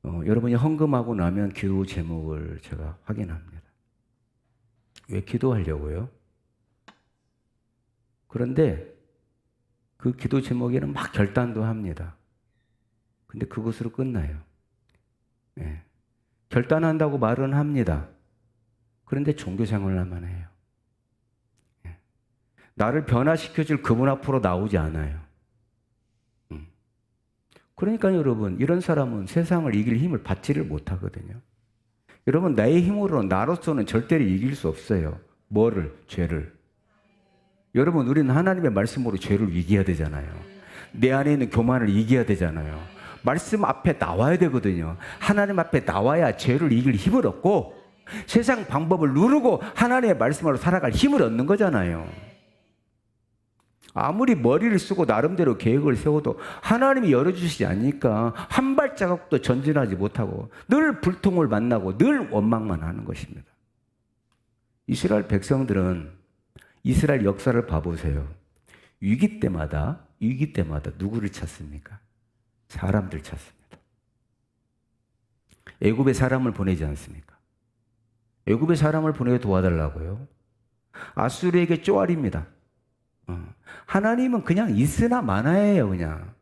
여러분이 헌금하고 나면 기도 제목을 제가 확인합니다. 왜 기도하려고요? 그런데 그 기도 제목에는 막 결단도 합니다. 근데 그것으로 끝나요. 네. 결단한다고 말은 합니다. 그런데 종교 생활만 해요. 네. 나를 변화시켜줄 그분 앞으로 나오지 않아요. 그러니까 여러분 이런 사람은 세상을 이길 힘을 받지를 못하거든요. 여러분 나의 힘으로 나로서는 절대로 이길 수 없어요. 뭐를? 죄를. 여러분 우리는 하나님의 말씀으로 죄를 이겨야 되잖아요. 내 안에 있는 교만을 이겨야 되잖아요. 말씀 앞에 나와야 되거든요. 하나님 앞에 나와야 죄를 이길 힘을 얻고 세상 방법을 누르고 하나님의 말씀으로 살아갈 힘을 얻는 거잖아요. 아무리 머리를 쓰고 나름대로 계획을 세워도 하나님이 열어주시지 않으니까 한 발자국도 전진하지 못하고 늘 불통을 만나고 늘 원망만 하는 것입니다. 이스라엘 백성들은 이스라엘 역사를 봐보세요. 위기 때마다 누구를 찾습니까? 사람들 찾습니다. 애굽에 사람을 보내지 않습니까? 애굽에 사람을 보내어 도와달라고요. 아수르에게 쪼아립니다. 하나님은 그냥 있으나 마나예요. 그냥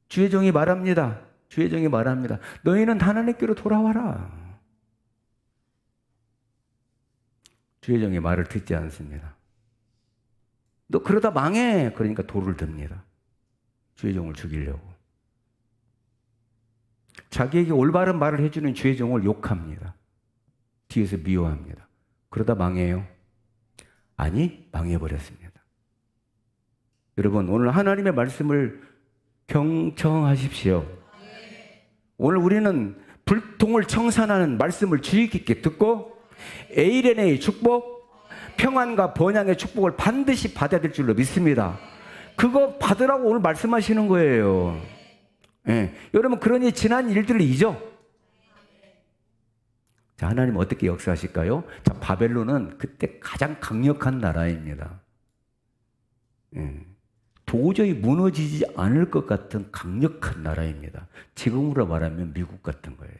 주의 종이 말합니다. 주의 종이 말합니다. 너희는 하나님께로 돌아와라. 주의 종이 말을 듣지 않습니다. 너 그러다 망해. 그러니까 돌을 듭니다. 주의 종을 죽이려고. 자기에게 올바른 말을 해주는 주의 종을 욕합니다. 뒤에서 미워합니다. 그러다 망해요. 아니, 망해버렸습니다. 여러분, 오늘 하나님의 말씀을 경청하십시오. 오늘 우리는 불통을 청산하는 말씀을 주의 깊게 듣고 에이레네의 축복, 평안과 번영의 축복을 반드시 받아야 될 줄로 믿습니다. 그거 받으라고 오늘 말씀하시는 거예요. 예. 여러분, 그러니 지난 일들을 잊어. 자, 하나님 어떻게 역사하실까요? 자, 바벨론은 그때 가장 강력한 나라입니다. 예. 도저히 무너지지 않을 것 같은 강력한 나라입니다. 지금으로 말하면 미국 같은 거예요.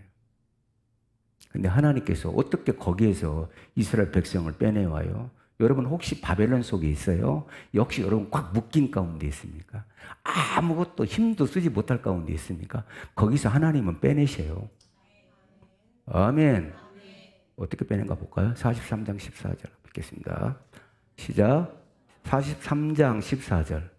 근데 하나님께서 어떻게 거기에서 이스라엘 백성을 빼내와요? 여러분 혹시 바벨론 속에 있어요? 역시 여러분 꽉 묶인 가운데 있습니까? 아무것도 힘도 쓰지 못할 가운데 있습니까? 거기서 하나님은 빼내셔요. 아멘. 어떻게 빼낸가 볼까요? 43장 14절 뵙겠습니다. 시작. 43장 14절.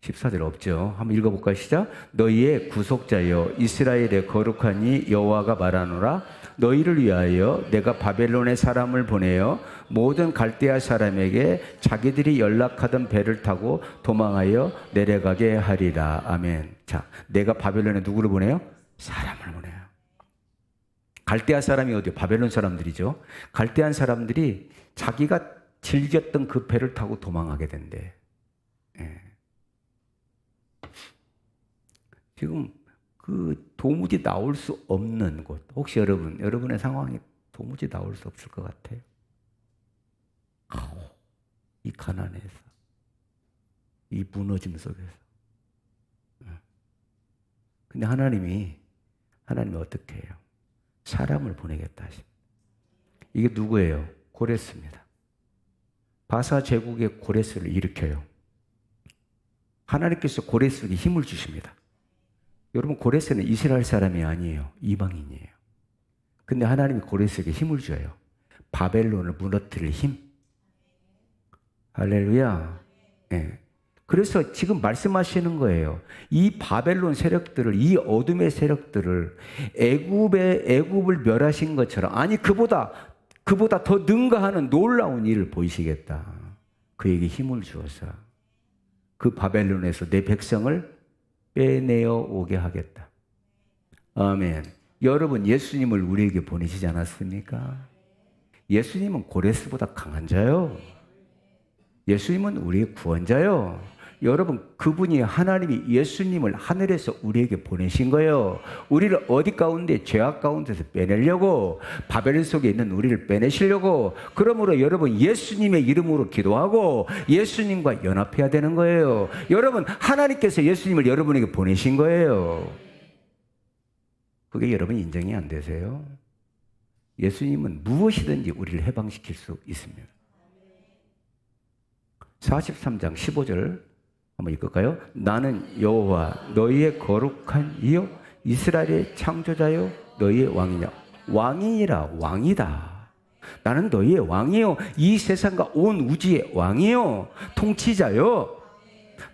14절 없죠. 한번 읽어볼까요? 시작. 너희의 구속자여 이스라엘의 거룩한 이 여호와가 말하노라. 너희를 위하여 내가 바벨론의 사람을 보내어 모든 갈대아 사람에게 자기들이 연락하던 배를 타고 도망하여 내려가게 하리라. 아멘. 자, 내가 바벨론에 누구를 보내요? 사람을 보내요. 갈대아 사람이 어디요? 바벨론 사람들이죠. 갈대안 사람들이 자기가 즐겼던 그 배를 타고 도망하게 된대. 예. 지금 그 도무지 나올 수 없는 곳, 혹시 여러분의 상황이 도무지 나올 수 없을 것 같아요. 이 가난에서, 이 무너짐 속에서. 근데 하나님이 어떻게 해요? 사람을 보내겠다 하십니다. 이게 누구예요? 고레스입니다. 바사 제국의 고레스를 일으켜요. 하나님께서 고레스에게 힘을 주십니다. 여러분, 고레스는 이스라엘 사람이 아니에요. 이방인이에요. 근데 하나님이 고레스에게 힘을 줘요. 바벨론을 무너뜨릴 힘. 할렐루야. 네. 그래서 지금 말씀하시는 거예요. 이 바벨론 세력들을, 이 어둠의 세력들을 애굽을 멸하신 것처럼, 아니 그보다 더 능가하는 놀라운 일을 보이시겠다. 그에게 힘을 주어서 그 바벨론에서 내 백성을 빼내어 오게 하겠다. 아멘. 여러분, 예수님을 우리에게 보내시지 않았습니까? 예수님은 고레스보다 강한 자요. 예수님은 우리의 구원자요. 여러분, 그분이 하나님이 예수님을 하늘에서 우리에게 보내신 거예요. 우리를 어디 가운데, 죄악 가운데서 빼내려고, 바벨론 속에 있는 우리를 빼내시려고. 그러므로 여러분, 예수님의 이름으로 기도하고 예수님과 연합해야 되는 거예요. 여러분, 하나님께서 예수님을 여러분에게 보내신 거예요. 그게 여러분 인정이 안 되세요? 예수님은 무엇이든지 우리를 해방시킬 수 있습니다. 43장 15절 한번 읽을까요? 나는 여호와 너희의 거룩한 이요 이스라엘의 창조자요 너희의 왕이냐. 왕이니라. 왕이다. 나는 너희의 왕이요 이 세상과 온 우주의 왕이요 통치자요.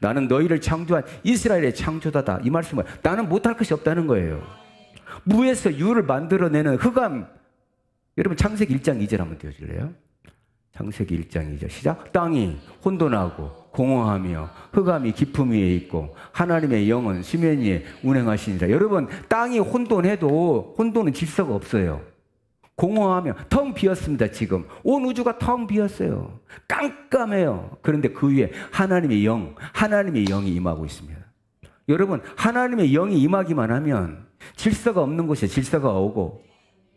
나는 너희를 창조한 이스라엘의 창조자다. 이 말씀은 나는 못할 것이 없다는 거예요. 무에서 유를 만들어내는 흑암. 여러분, 창세기 1장 2절 한번 띄워줄래요? 창세기 1장 2절 시작. 땅이 혼돈하고 공허하며 흑암이 깊음 위에 있고 하나님의 영은 수면 위에 운행하시니라. 여러분, 땅이 혼돈해도 혼돈은 질서가 없어요. 공허하며 텅 비었습니다. 지금 온 우주가 텅 비었어요. 깜깜해요. 그런데 그 위에 하나님의 영이 임하고 있습니다. 여러분, 하나님의 영이 임하기만 하면 질서가 없는 곳에 질서가 오고,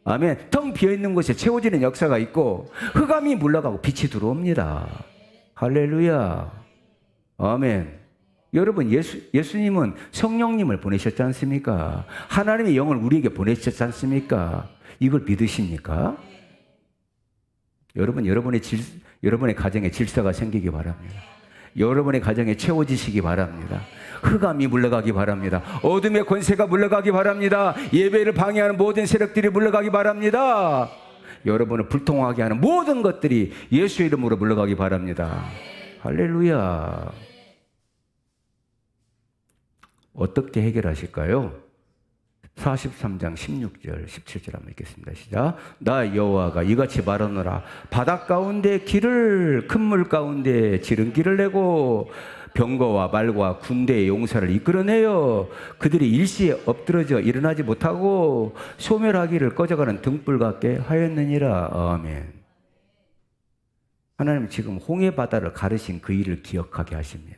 아멘, 텅 비어있는 곳에 채워지는 역사가 있고 흑암이 물러가고 빛이 들어옵니다. 할렐루야. 아멘. 여러분, 예수님은 성령님을 보내셨지 않습니까? 하나님의 영을 우리에게 보내셨지 않습니까? 이걸 믿으십니까? 여러분, 여러분의 가정에 질서가 생기기 바랍니다. 여러분의 가정에 채워지시기 바랍니다. 흑암이 물러가기 바랍니다. 어둠의 권세가 물러가기 바랍니다. 예배를 방해하는 모든 세력들이 물러가기 바랍니다. 여러분을 불통하게 하는 모든 것들이 예수의 이름으로 물러가기 바랍니다. 할렐루야. 어떻게 해결하실까요? 43장 16절 17절 한번 읽겠습니다. 시작. 나 여호와가 이같이 말하노라. 바다 가운데 길을 큰 물 가운데 지름길을 내고 병거와 말과 군대의 용사를 이끌어내어 그들이 일시에 엎드러져 일어나지 못하고 소멸하기를 꺼져가는 등불 같게 하였느니라. 아멘. 하나님 지금 홍해 바다를 가르신 그 일을 기억하게 하십니다.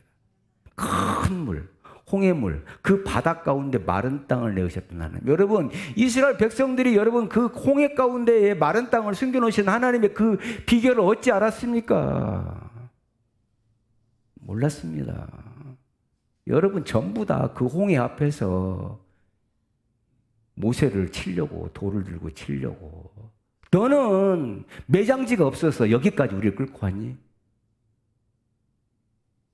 큰 물, 홍해물, 그 바다 가운데 마른 땅을 내으셨던 하나님. 여러분, 이스라엘 백성들이 여러분 그 홍해 가운데에 마른 땅을 숨겨놓으신 하나님의 그 비결을 어찌 알았습니까? 몰랐습니다. 여러분 전부 다 그 홍해 앞에서 모세를 치려고 돌을 들고 치려고. 너는 매장지가 없어서 여기까지 우리를 끌고 왔니?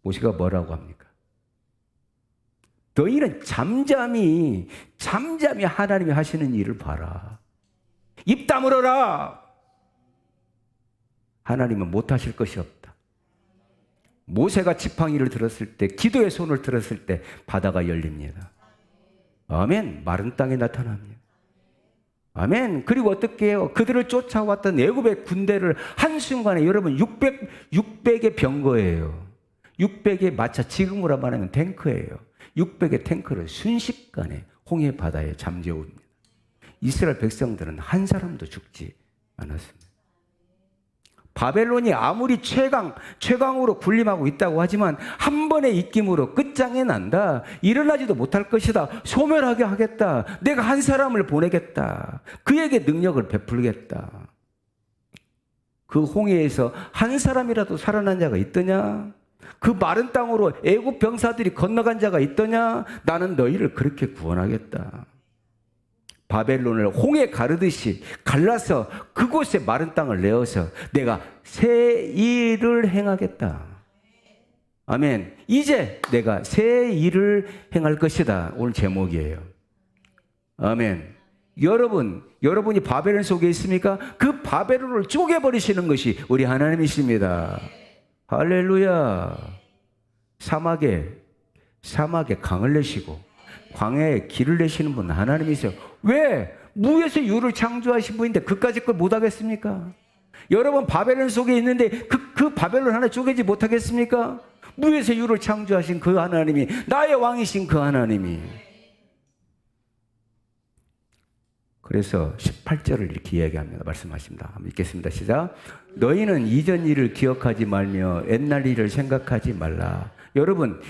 모세가 뭐라고 합니까? 너희는 잠잠히 하나님이 하시는 일을 봐라. 입 다물어라. 하나님은 못하실 것이 없다. 모세가 지팡이를 들었을 때, 기도의 손을 들었을 때 바다가 열립니다. 아멘. 마른 땅에 나타납니다. 아멘. 그리고 어떻게 해요? 그들을 쫓아왔던 애굽의 군대를 한순간에 여러분 600의 병거예요. 600의 마차, 지금으로 말하면 탱크예요. 600의 탱크를 순식간에 홍해 바다에 잠재웁니다. 이스라엘 백성들은 한 사람도 죽지 않았습니다. 바벨론이 아무리 최강으로 군림하고 있다고 하지만 한 번의 입김으로 끝장이 난다. 일어나지도 못할 것이다. 소멸하게 하겠다. 내가 한 사람을 보내겠다. 그에게 능력을 베풀겠다. 그 홍해에서 한 사람이라도 살아난 자가 있더냐? 그 마른 땅으로 애굽 병사들이 건너간 자가 있더냐? 나는 너희를 그렇게 구원하겠다. 바벨론을 홍해 가르듯이 갈라서 그곳에 마른 땅을 내어서 내가 새 일을 행하겠다. 아멘. 이제 내가 새 일을 행할 것이다. 오늘 제목이에요. 아멘. 여러분이 바벨론 속에 있습니까? 그 바벨론을 쪼개버리시는 것이 우리 하나님이십니다. 할렐루야. 사막에 강을 내시고 광야에 길을 내시는 분은 하나님이세요. 왜? 무에서 유를 창조하신 분인데 그까짓 걸 못하겠습니까? 여러분 바벨론 속에 있는데 그 바벨론 하나 쪼개지 못하겠습니까? 무에서 유를 창조하신 그 하나님이, 나의 왕이신 그 하나님이. 그래서 18절을 이렇게 이야기합니다. 말씀하십니다. 한번 읽겠습니다. 시작. 너희는 이전 일을 기억하지 말며 옛날 일을 생각하지 말라.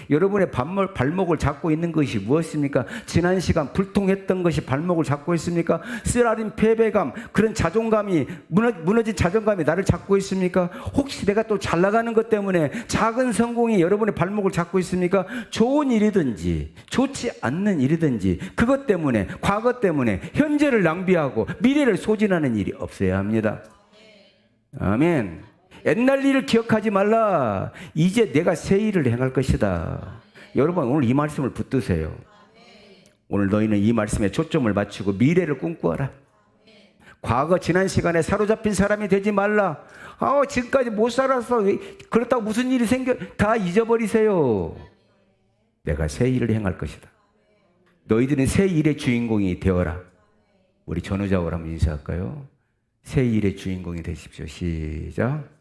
여러분의 발목을 잡고 있는 것이 무엇입니까? 지난 시간 불통했던 것이 발목을 잡고 있습니까? 쓰라린 패배감, 그런 자존감이, 무너진 자존감이 나를 잡고 있습니까? 혹시 내가 또 잘 나가는 것 때문에 작은 성공이 여러분의 발목을 잡고 있습니까? 좋은 일이든지 좋지 않는 일이든지 그것 때문에, 과거 때문에 현재를 낭비하고 미래를 소진하는 일이 없어야 합니다. 아멘. 옛날 일을 기억하지 말라. 이제 내가 새 일을 행할 것이다. 여러분 오늘 이 말씀을 붙드세요. 오늘 너희는 이 말씀에 초점을 맞추고 미래를 꿈꾸어라. 과거 지난 시간에 사로잡힌 사람이 되지 말라. 지금까지 못 살아서 그렇다고 무슨 일이 생겨, 다 잊어버리세요. 내가 새 일을 행할 것이다. 너희들은 새 일의 주인공이 되어라. 우리 전우자वर 한번 인사할까요? 새 일의 주인공이 되십시오. 시작.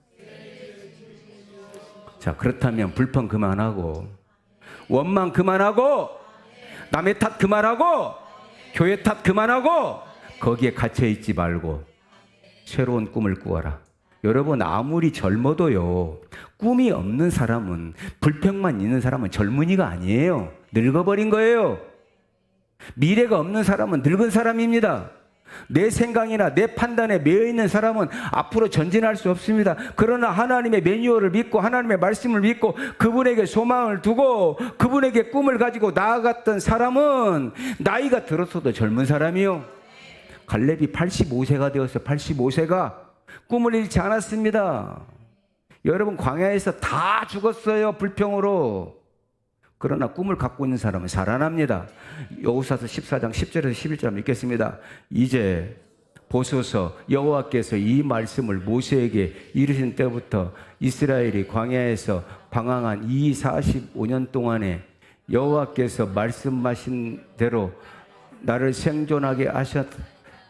자, 그렇다면 불평 그만하고, 원망 그만하고, 남의 탓 그만하고, 교회 탓 그만하고, 거기에 갇혀있지 말고 새로운 꿈을 꾸어라. 여러분 아무리 젊어도요, 꿈이 없는 사람은, 불평만 있는 사람은 젊은이가 아니에요. 늙어버린 거예요. 미래가 없는 사람은 늙은 사람입니다. 내 생각이나 내 판단에 매여있는 사람은 앞으로 전진할 수 없습니다. 그러나 하나님의 매뉴얼을 믿고 하나님의 말씀을 믿고 그분에게 소망을 두고 그분에게 꿈을 가지고 나아갔던 사람은 나이가 들었어도 젊은 사람이요. 갈렙이 85세가 되었어요. 85세가 꿈을 잃지 않았습니다. 여러분 광야에서 다 죽었어요. 불평으로. 그러나 꿈을 갖고 있는 사람은 살아납니다. 여호수아서 14장 10절에서 11절 읽겠습니다. 이제 보소서, 여호와께서 이 말씀을 모세에게 이르신 때부터 이스라엘이 광야에서 방황한 이 45년 동안에 여호와께서 말씀하신 대로 나를 생존하게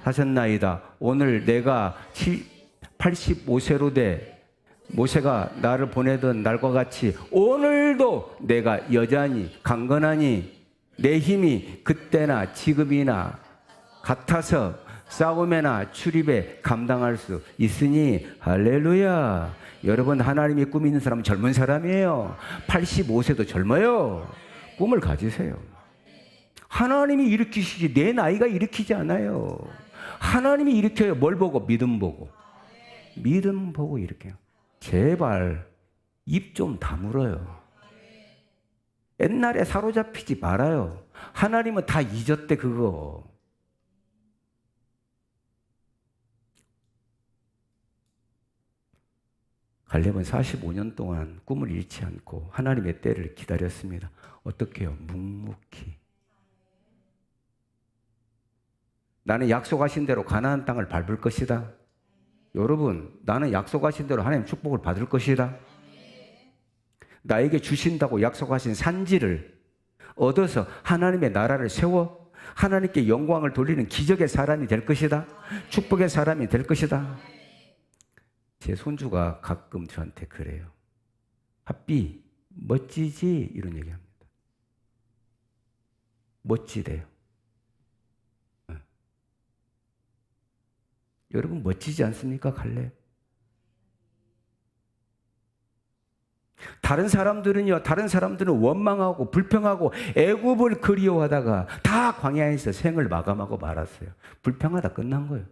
하셨나이다. 오늘 내가 85세로 돼 모세가 나를 보내던 날과 같이 오늘도 내가 여전히 강건하니 내 힘이 그때나 지금이나 같아서 싸움에나 출입에 감당할 수 있으니 할렐루야. 여러분, 하나님의 꿈이 있는 사람은 젊은 사람이에요. 85세도 젊어요. 꿈을 가지세요. 하나님이 일으키시지 내 나이가 일으키지 않아요. 하나님이 일으켜요. 뭘 보고? 믿음 보고. 믿음 보고 일으켜요. 제발 입 좀 다물어요. 옛날에 사로잡히지 말아요. 하나님은 다 잊었대 그거. 갈렙은 45년 동안 꿈을 잃지 않고 하나님의 때를 기다렸습니다. 어떻게 해요? 묵묵히. 나는 약속하신 대로 가나안 땅을 밟을 것이다. 여러분, 나는 약속하신 대로 하나님 축복을 받을 것이다. 나에게 주신다고 약속하신 산지를 얻어서 하나님의 나라를 세워 하나님께 영광을 돌리는 기적의 사람이 될 것이다. 축복의 사람이 될 것이다. 제 손주가 가끔 저한테 그래요. 하삐, 멋지지? 이런 얘기합니다. 멋지대요. 여러분, 멋지지 않습니까? 갈렙. 다른 사람들은 원망하고 불평하고 애굽을 그리워하다가 다 광야에서 생을 마감하고 말았어요. 불평하다 끝난 거예요.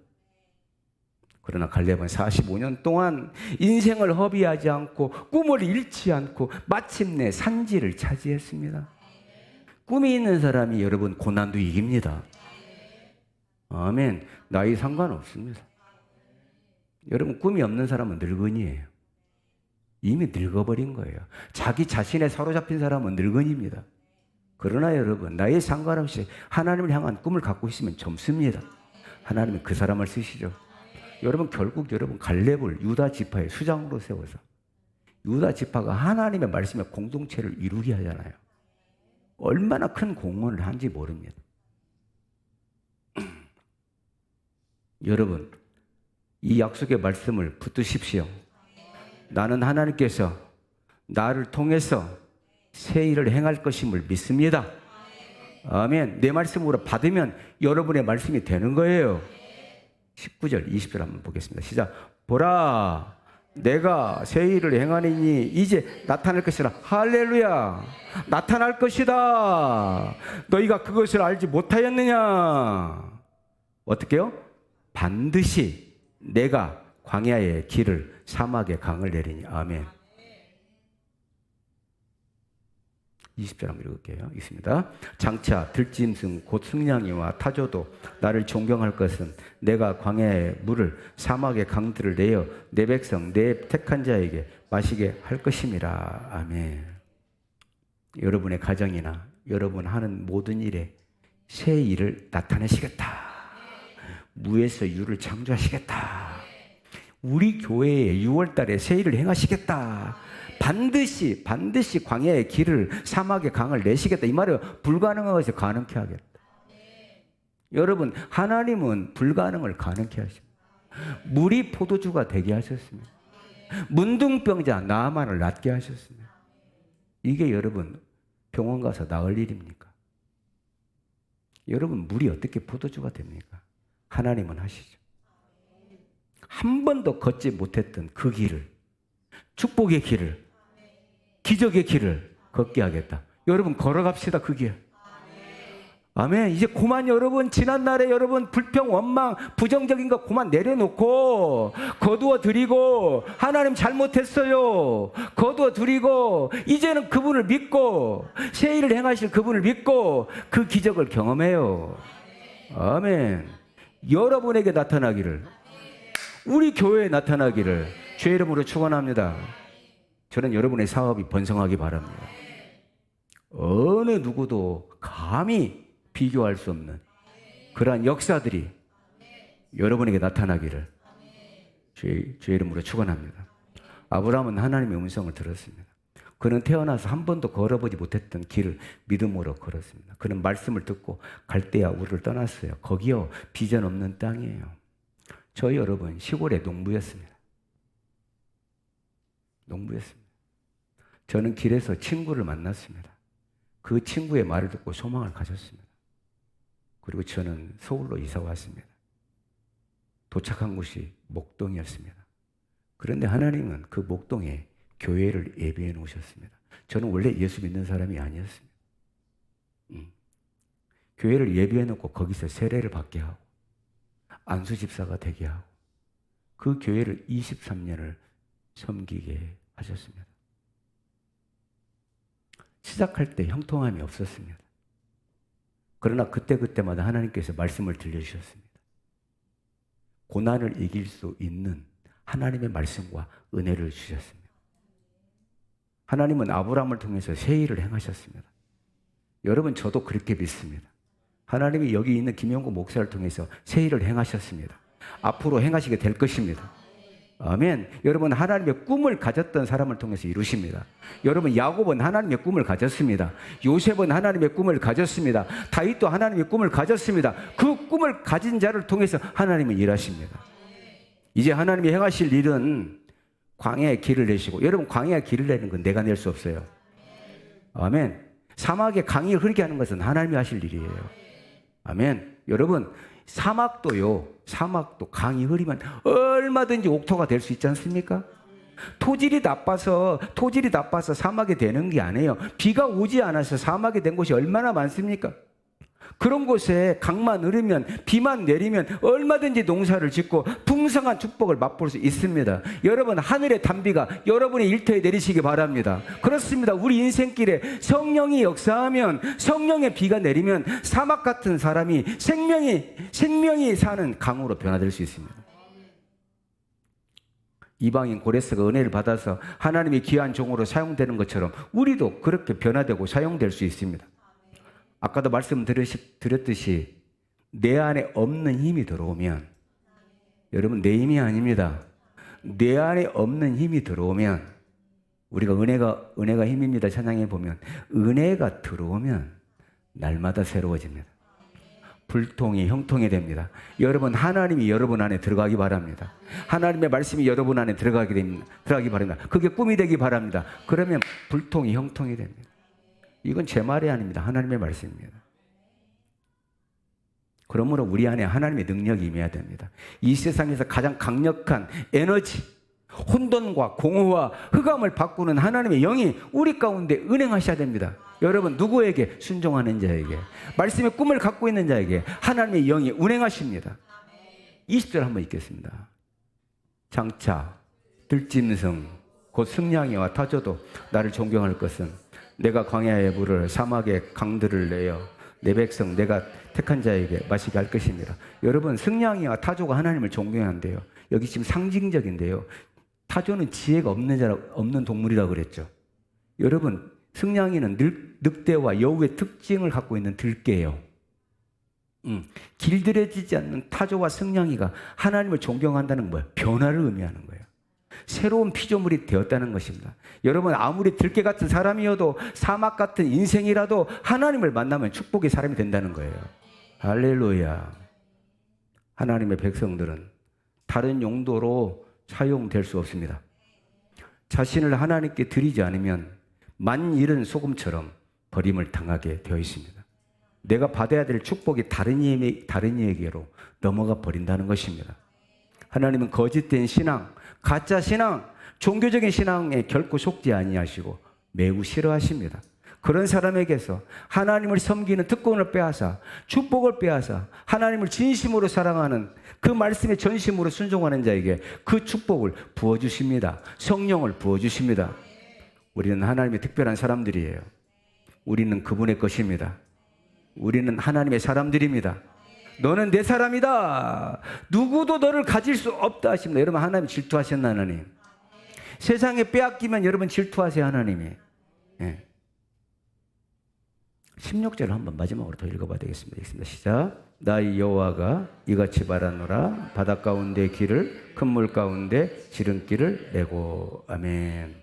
그러나 갈렙은 45년 동안 인생을 허비하지 않고 꿈을 잃지 않고 마침내 산지를 차지했습니다. 꿈이 있는 사람이 여러분 고난도 이깁니다. 아멘. 나이 상관없습니다. 여러분, 꿈이 없는 사람은 늙은이에요. 이미 늙어버린 거예요. 자기 자신에 사로잡힌 사람은 늙은이입니다. 그러나 여러분, 나이에 상관없이 하나님을 향한 꿈을 갖고 있으면 젊습니다. 하나님은 그 사람을 쓰시죠. 여러분, 결국 여러분 갈렙을 유다 지파의 수장으로 세워서 유다 지파가 하나님의 말씀에 공동체를 이루게 하잖아요. 얼마나 큰 공헌을 한지 모릅니다. 여러분, 이 약속의 말씀을 붙드십시오. 나는 하나님께서 나를 통해서 새 일을 행할 것임을 믿습니다. 아멘. 내 말씀으로 받으면 여러분의 말씀이 되는 거예요. 19절, 20절 한번 보겠습니다. 시작. 보라, 내가 새 일을 행하니 이제 나타날 것이라. 할렐루야. 나타날 것이다. 너희가 그것을 알지 못하였느냐? 어떻게요? 반드시 내가 광야의 길을 사막의 강을 내리니. 아멘. 20절 한번 읽을게요. 있습니다. 장차 들짐승 곧 승냥이와 타조도 나를 존경할 것은 내가 광야의 물을 사막의 강들을 내어 내 백성 내 택한 자에게 마시게 할 것임이라. 아멘. 여러분의 가정이나 여러분 하는 모든 일에 새 일을 나타내시겠다. 무에서 유를 창조하시겠다. 우리 교회에 6월 달에 새 일을 행하시겠다. 반드시 광야의 길을 사막의 강을 내시겠다. 이 말은 불가능한 것을 가능케 하겠다. 여러분, 하나님은 불가능을 가능케 하십니다. 물이 포도주가 되게 하셨습니다. 문둥병자 나아만을 낫게 하셨습니다. 이게 여러분 병원 가서 나을 일입니까? 여러분, 물이 어떻게 포도주가 됩니까? 하나님은 하시죠. 한 번도 걷지 못했던 그 길을, 축복의 길을, 기적의 길을 걷게 하겠다. 여러분, 걸어갑시다. 그 길. 아멘. 이제 그만 여러분, 지난날에 여러분 불평, 원망, 부정적인 거 그만 내려놓고 거두어 드리고, 하나님 잘못했어요. 거두어 드리고, 이제는 그분을 믿고 새 일을 행하실 그분을 믿고 그 기적을 경험해요. 아멘. 여러분에게 나타나기를, 우리 교회에 나타나기를 주의 이름으로 축원합니다. 저는 여러분의 사업이 번성하기 바랍니다. 어느 누구도 감히 비교할 수 없는 그러한 역사들이 여러분에게 나타나기를 주의 이름으로 축원합니다. 아브라함은 하나님의 음성을 들었습니다. 그는 태어나서 한 번도 걸어보지 못했던 길을 믿음으로 걸었습니다. 그는 말씀을 듣고 갈대아 우르를 떠났어요. 거기요 비전 없는 땅이에요. 저희 여러분 시골의 농부였습니다. 농부였습니다. 저는 길에서 친구를 만났습니다. 그 친구의 말을 듣고 소망을 가졌습니다. 그리고 저는 서울로 이사 왔습니다. 도착한 곳이 목동이었습니다. 그런데 하나님은 그 목동에 교회를 예비해 놓으셨습니다. 저는 원래 예수 믿는 사람이 아니었습니다. 교회를 예비해 놓고 거기서 세례를 받게 하고 안수 집사가 되게 하고 그 교회를 23년을 섬기게 하셨습니다. 시작할 때 형통함이 없었습니다. 그러나 그때마다 하나님께서 말씀을 들려주셨습니다. 고난을 이길 수 있는 하나님의 말씀과 은혜를 주셨습니다. 하나님은 아브라함을 통해서 새 일을 행하셨습니다. 여러분 저도 그렇게 믿습니다. 하나님이 여기 있는 김영구 목사를 통해서 새 일을 행하셨습니다. 앞으로 행하시게 될 것입니다. 아멘. 여러분 하나님의 꿈을 가졌던 사람을 통해서 이루십니다. 여러분 야곱은 하나님의 꿈을 가졌습니다. 요셉은 하나님의 꿈을 가졌습니다. 다윗도 하나님의 꿈을 가졌습니다. 그 꿈을 가진 자를 통해서 하나님은 일하십니다. 이제 하나님이 행하실 일은 광야에 길을 내시고, 여러분 광야에 길을 내는 건 내가 낼 수 없어요. 아멘. 사막에 강이 흐르게 하는 것은 하나님이 하실 일이에요. 아멘. 여러분 사막도 강이 흐리면 얼마든지 옥토가 될 수 있지 않습니까? 토질이 나빠서 사막이 되는 게 아니에요. 비가 오지 않아서 사막이 된 곳이 얼마나 많습니까? 그런 곳에 강만 흐르면 비만 내리면 얼마든지 농사를 짓고 풍성한 축복을 맛볼 수 있습니다. 여러분 하늘의 단비가 여러분의 일터에 내리시기 바랍니다. 그렇습니다. 우리 인생길에 성령이 역사하면, 성령의 비가 내리면 사막 같은 사람이 생명이 사는 강으로 변화될 수 있습니다. 이방인 고레스가 은혜를 받아서 하나님의 귀한 종으로 사용되는 것처럼 우리도 그렇게 변화되고 사용될 수 있습니다. 아까도 말씀드렸듯이 내 안에 없는 힘이 들어오면, 여러분 내 힘이 아닙니다. 내 안에 없는 힘이 들어오면, 우리가 은혜가 힘입니다. 찬양해 보면 은혜가 들어오면 날마다 새로워집니다. 불통이 형통이 됩니다. 여러분 하나님이 여러분 안에 들어가기 바랍니다. 하나님의 말씀이 여러분 안에 들어가기 바랍니다. 그게 꿈이 되기 바랍니다. 그러면 불통이 형통이 됩니다. 이건 제 말이 아닙니다. 하나님의 말씀입니다. 그러므로 우리 안에 하나님의 능력이 임해야 됩니다. 이 세상에서 가장 강력한 에너지, 혼돈과 공허와 흑암을 바꾸는 하나님의 영이 우리 가운데 은행하셔야 됩니다. 여러분 누구에게? 순종하는 자에게, 말씀의 꿈을 갖고 있는 자에게 하나님의 영이 운행하십니다. 20절 한번 읽겠습니다. 장차 들짐승 곧 승냥이와 타조도 나를 존경할 것은 내가 광야의 물을 사막의 강들을 내어 내 백성 내가 택한 자에게 마시게 할 것입니다. 여러분 승냥이와 타조가 하나님을 존경한대요. 여기 지금 상징적인데요. 타조는 지혜가 없는 동물이라고 그랬죠. 여러분 승냥이는 늑대와 여우의 특징을 갖고 있는 들개예요. 길들여지지 않는 타조와 승냥이가 하나님을 존경한다는 거예요. 변화를 의미하는 거예요. 새로운 피조물이 되었다는 것입니다. 여러분 아무리 들개 같은 사람이어도 사막 같은 인생이라도 하나님을 만나면 축복의 사람이 된다는 거예요. 할렐루야. 하나님의 백성들은 다른 용도로 사용될 수 없습니다. 자신을 하나님께 드리지 않으면 만일은 소금처럼 버림을 당하게 되어 있습니다. 내가 받아야 될 축복이 다른 이에게로 넘어가 버린다는 것입니다. 하나님은 거짓된 신앙, 가짜 신앙, 종교적인 신앙에 결코 속지 아니하시고 매우 싫어하십니다. 그런 사람에게서 하나님을 섬기는 특권을 빼앗아, 축복을 빼앗아 하나님을 진심으로 사랑하는 그 말씀에 전심으로 순종하는 자에게 그 축복을 부어주십니다. 성령을 부어주십니다. 우리는 하나님의 특별한 사람들이에요. 우리는 그분의 것입니다. 우리는 하나님의 사람들입니다. 너는 내 사람이다. 누구도 너를 가질 수 없다 하십니다. 여러분 하나님 질투하셨나 하나님? 세상에 빼앗기면 여러분 질투하세요 하나님이. 예. 16절을 한번 마지막으로 더 읽어봐야 되겠습니다. 읽습니다. 시작. 나의 여호와가 이같이 말하노라. 바다 가운데 길을 큰 물 가운데 지름길을 내고. 아멘.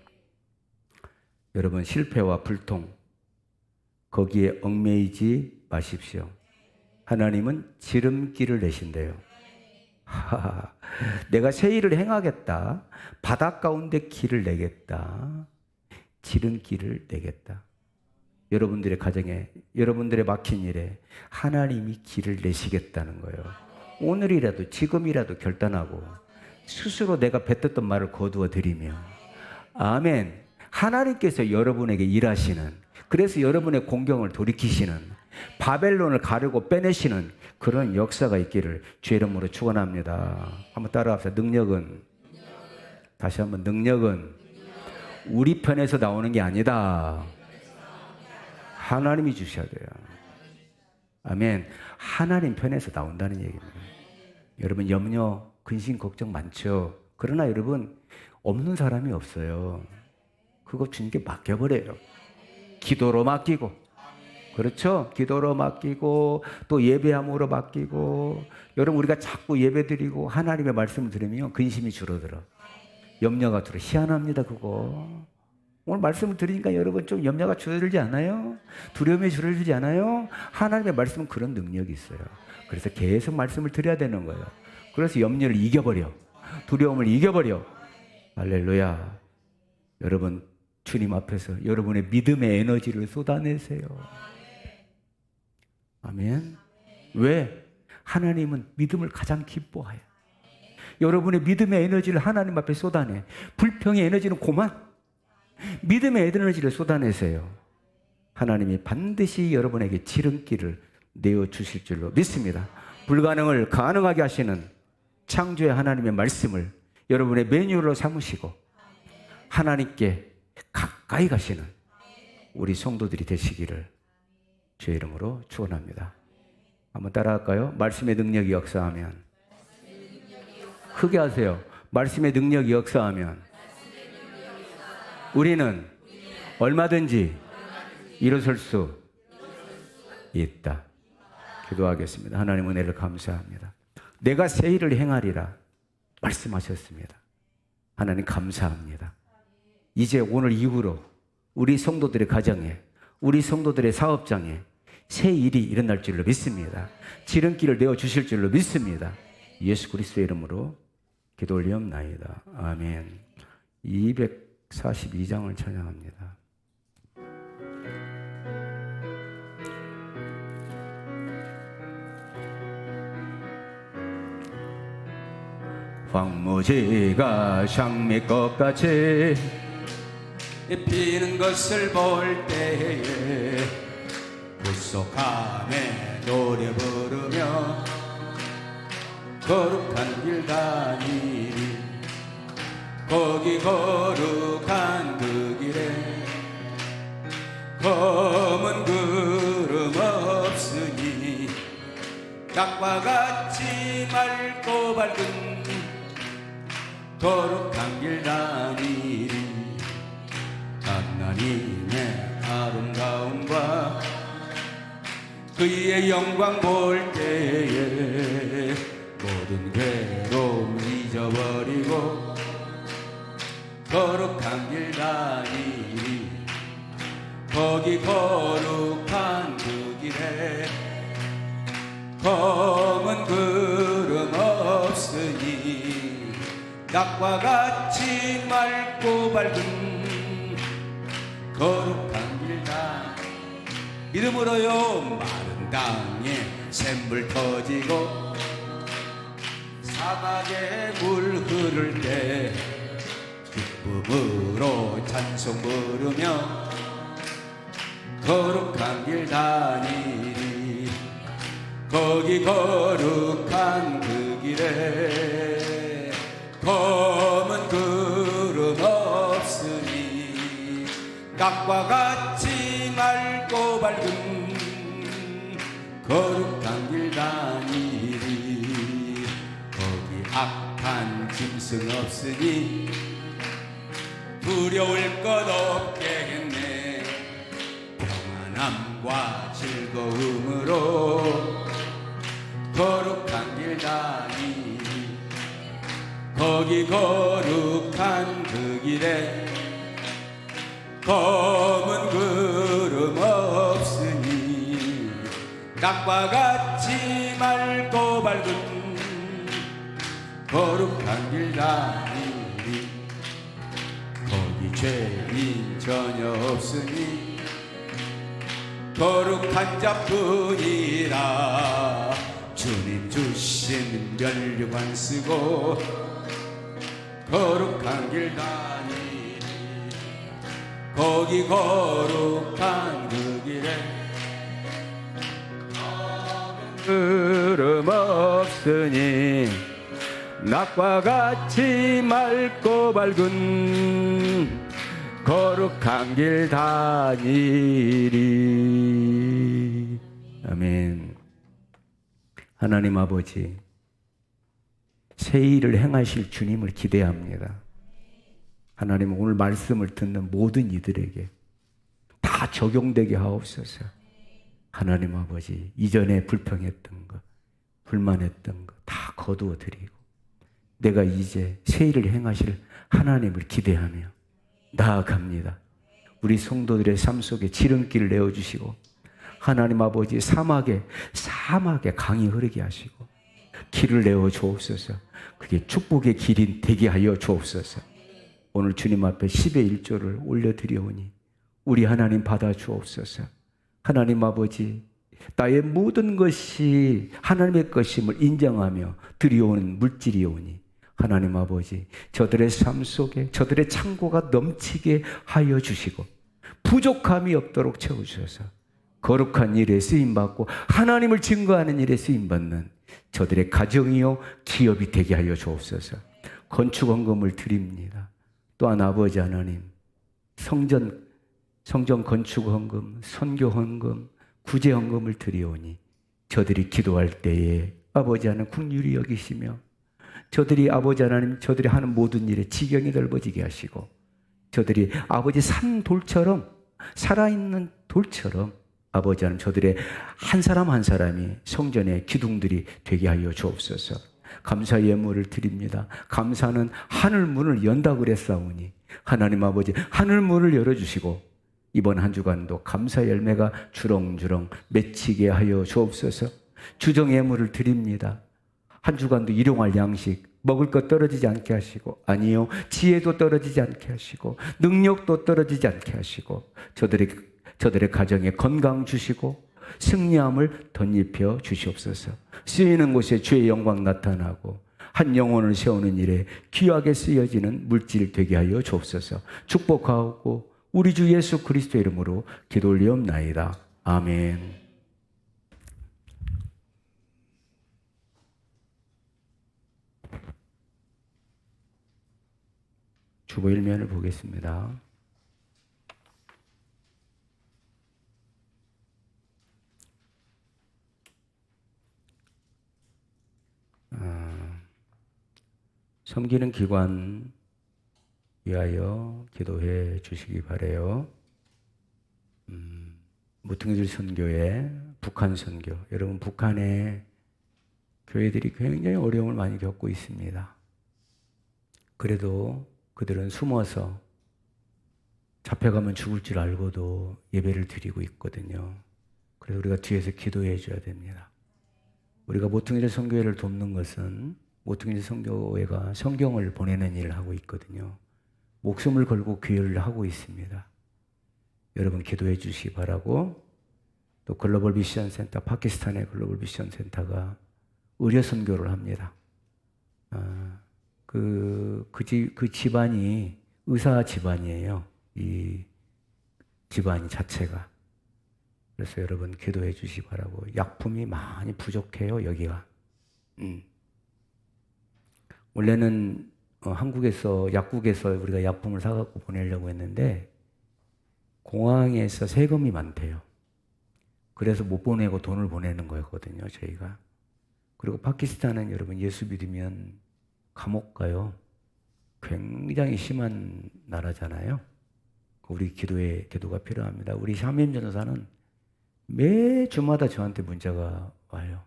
여러분, 실패와 불통, 거기에 얽매이지 마십시오. 하나님은 지름길을 내신대요. 내가 새 일을 행하겠다. 바닷 가운데 길을 내겠다. 지름길을 내겠다. 여러분들의 가정에, 여러분들의 막힌 일에 하나님이 길을 내시겠다는 거예요. 오늘이라도, 지금이라도 결단하고 스스로 내가 뱉었던 말을 거두어 드리며, 아멘. 하나님께서 여러분에게 일하시는, 그래서 여러분의 공경을 돌이키시는, 바벨론을 가르고 빼내시는 그런 역사가 있기를 주의 이름으로 축원합니다. 한번 따라합시다. 능력은, 다시 한번, 능력은 우리 편에서 나오는 게 아니다. 하나님이 주셔야 돼요. 아멘. 하나님 편에서 나온다는 얘기입니다. 여러분, 염려, 근심, 걱정 많죠. 그러나 여러분, 없는 사람이 없어요. 그거 주님께 맡겨버려요. 기도로 맡기고, 그렇죠? 기도로 맡기고, 또 예배함으로 맡기고. 여러분, 우리가 자꾸 예배드리고 하나님의 말씀을 들으면 근심이 줄어들어. 염려가 줄어. 희한합니다, 그거. 오늘 말씀을 드리니까 여러분 좀 염려가 줄어들지 않아요? 두려움이 줄어들지 않아요? 하나님의 말씀은 그런 능력이 있어요. 그래서 계속 말씀을 드려야 되는 거예요. 그래서 염려를 이겨버려. 두려움을 이겨버려. 할렐루야. 여러분, 주님 앞에서 여러분의 믿음의 에너지를 쏟아내세요. 아멘. 왜? 하나님은 믿음을 가장 기뻐해요. 여러분의 믿음의 에너지를 하나님 앞에 쏟아내. 불평의 에너지는 고만. 믿음의 에너지를 쏟아내세요. 하나님이 반드시 여러분에게 지름길을 내어주실 줄로 믿습니다. 불가능을 가능하게 하시는 창조의 하나님의 말씀을 여러분의 매뉴얼로 삼으시고 하나님께 가까이 가시는 우리 성도들이 되시기를 주의 이름으로 축원합니다. 한번 따라할까요? 말씀의 능력이 역사하면, 크게 하세요. 말씀의 능력이 역사하면 우리는 얼마든지 일어설 수 있다. 기도하겠습니다. 하나님 은혜를 감사합니다. 내가 새 일을 행하리라 말씀하셨습니다. 하나님 감사합니다. 이제 오늘 이후로 우리 성도들의 가정에, 우리 성도들의 사업장에 새 일이 일어날 줄로 믿습니다. 지름길을 내어주실 줄로 믿습니다. 예수 그리스도의 이름으로 기도 올리옵나이다. 아멘. 242장을 찬양합니다. 황무지가 장미꽃같이 피는 것을 볼 때에 구속함에 노래 부르며 거룩한 길 다니리. 거기 거룩한 그 길에 검은 구름 없으니 낙과 같이 맑고 밝은 거룩한 길 다니리. 하나님의 아름다움과 그의 영광 볼 때에 모든 괴로움 잊어버리고 거룩한 길 다니리. 거기 거룩한 그 길에 검은 구름 없으니 낙과 같이 맑고 밝은 거룩한 길 다 믿음으로요. 마른 땅에 샘물 터지고 사막에 물 흐를 때 기쁨으로 찬송 부르며 거룩한 길 다니리. 거기 거룩한 그 길에 검은 구름 없으니 낙과 같이 맑고 밝은 거룩한 길 다니리. 거기 악한 짐승 없으니 두려울 것 없겠네. 평안함과 즐거움으로 거룩한 길 다니리. 거기 거룩한 그 길에 검은 구름 없으니 낙과 같이 맑고 밝은 거룩한 길 다니리 거기 죄인 전혀 없으니 거룩한 자뿐이라 주님 주신 면류관 쓰고 거룩한 길 다니리 거기 거룩한 그 길에 구름 없으니 낙과 같이 맑고 밝은 거룩한 길 다니리. 아멘. 하나님 아버지, 새 일을 행하실 주님을 기대합니다. 하나님, 오늘 말씀을 듣는 모든 이들에게 다 적용되게 하옵소서. 하나님 아버지, 이전에 불평했던 것, 불만했던 것 다 거두어 드리고 내가 이제 새 일을 행하실 하나님을 기대하며 나아갑니다. 우리 성도들의 삶 속에 지름길을 내어주시고 하나님 아버지, 사막에 강이 흐르게 하시고 길을 내어 주옵소서. 그게 축복의 길이 되게 하여 주옵소서. 오늘 주님 앞에 10의 1조를 올려드리오니 우리 하나님 받아 주옵소서. 하나님 아버지, 나의 모든 것이 하나님의 것임을 인정하며 드리오는 물질이오니 하나님 아버지, 저들의 삶 속에 저들의 창고가 넘치게 하여 주시고 부족함이 없도록 채워주셔서 거룩한 일에 쓰임받고 하나님을 증거하는 일에 쓰임받는 저들의 가정이요 기업이 되게 하여 주옵소서. 건축헌금을 드립니다. 또한 아버지 하나님, 성전 건축헌금, 선교헌금, 구제헌금을 드리오니 저들이 기도할 때에 아버지 하나님 긍휼히 여기시며 저들이 아버지 하나님 저들이 하는 모든 일에 지경이 넓어지게 하시고 저들이 아버지 산 돌처럼 살아있는 돌처럼 아버지 하나님 저들의 한 사람 한 사람이 성전의 기둥들이 되게 하여 주옵소서. 감사 예물을 드립니다. 감사는 하늘 문을 연다 그랬사오니 하나님 아버지 하늘 문을 열어주시고 이번 한 주간도 감사 열매가 주렁주렁 맺히게 하여 주옵소서. 주정 예물을 드립니다. 한 주간도 일용할 양식 먹을 것 떨어지지 않게 하시고 아니요 지혜도 떨어지지 않게 하시고 능력도 떨어지지 않게 하시고 저들의 가정에 건강 주시고 승리함을 덧입혀 주시옵소서. 쓰이는 곳에 주의 영광 나타나고 한 영혼을 세우는 일에 귀하게 쓰여지는 물질 되게 하여 주옵소서. 축복하고 우리 주 예수 그리스도 이름으로 기도 올리옵나이다. 아멘. 주보 일면을 보겠습니다. 섬기는 기관 위하여 기도해 주시기 바라요. 무등질 선교회, 북한 선교. 여러분, 북한의 교회들이 굉장히 어려움을 많이 겪고 있습니다. 그래도 그들은 숨어서 잡혀가면 죽을 줄 알고도 예배를 드리고 있거든요. 그래서 우리가 뒤에서 기도해 줘야 됩니다. 우리가 모퉁이질 선교회를 돕는 것은 모퉁이질 선교회가 성경을 보내는 일을 하고 있거든요. 목숨을 걸고 귀회를 하고 있습니다. 여러분 기도해 주시기 바라고, 또 글로벌 미션 센터, 파키스탄의 글로벌 미션 센터가 의료 선교를 합니다. 그 집안이 의사 집안이에요. 이 집안 자체가. 그래서 여러분 기도해 주시기 바라고. 약품이 많이 부족해요, 여기가. 원래는 한국에서 약국에서 우리가 약품을 사갖고 보내려고 했는데 공항에서 세금이 많대요. 그래서 못 보내고 돈을 보내는 거였거든요, 저희가. 그리고 파키스탄은 여러분 예수 믿으면 감옥 가요. 굉장히 심한 나라잖아요. 우리 기도가 필요합니다. 우리 샤민 전도사는 매주마다 저한테 문자가 와요.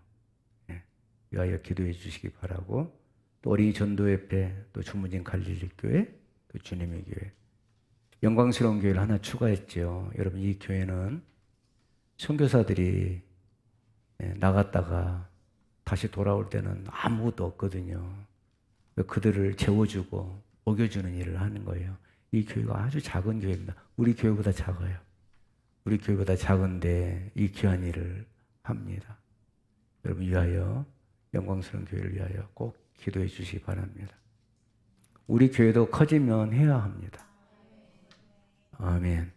위하여 기도해 주시기 바라고. 또 어린이 전도협회, 또 주문진 갈릴리 교회, 또 주님의 교회 영광스러운 교회를 하나 추가했죠. 여러분, 이 교회는 선교사들이 나갔다가 다시 돌아올 때는 아무것도 없거든요. 그들을 재워주고 먹여주는 일을 하는 거예요. 이 교회가 아주 작은 교회입니다. 우리 교회보다 작아요. 우리 교회보다 작은데 이 귀한 일을 합니다. 여러분 위하여, 영광스러운 교회를 위하여 꼭 기도해 주시기 바랍니다. 우리 교회도 커지면 해야 합니다. 아멘.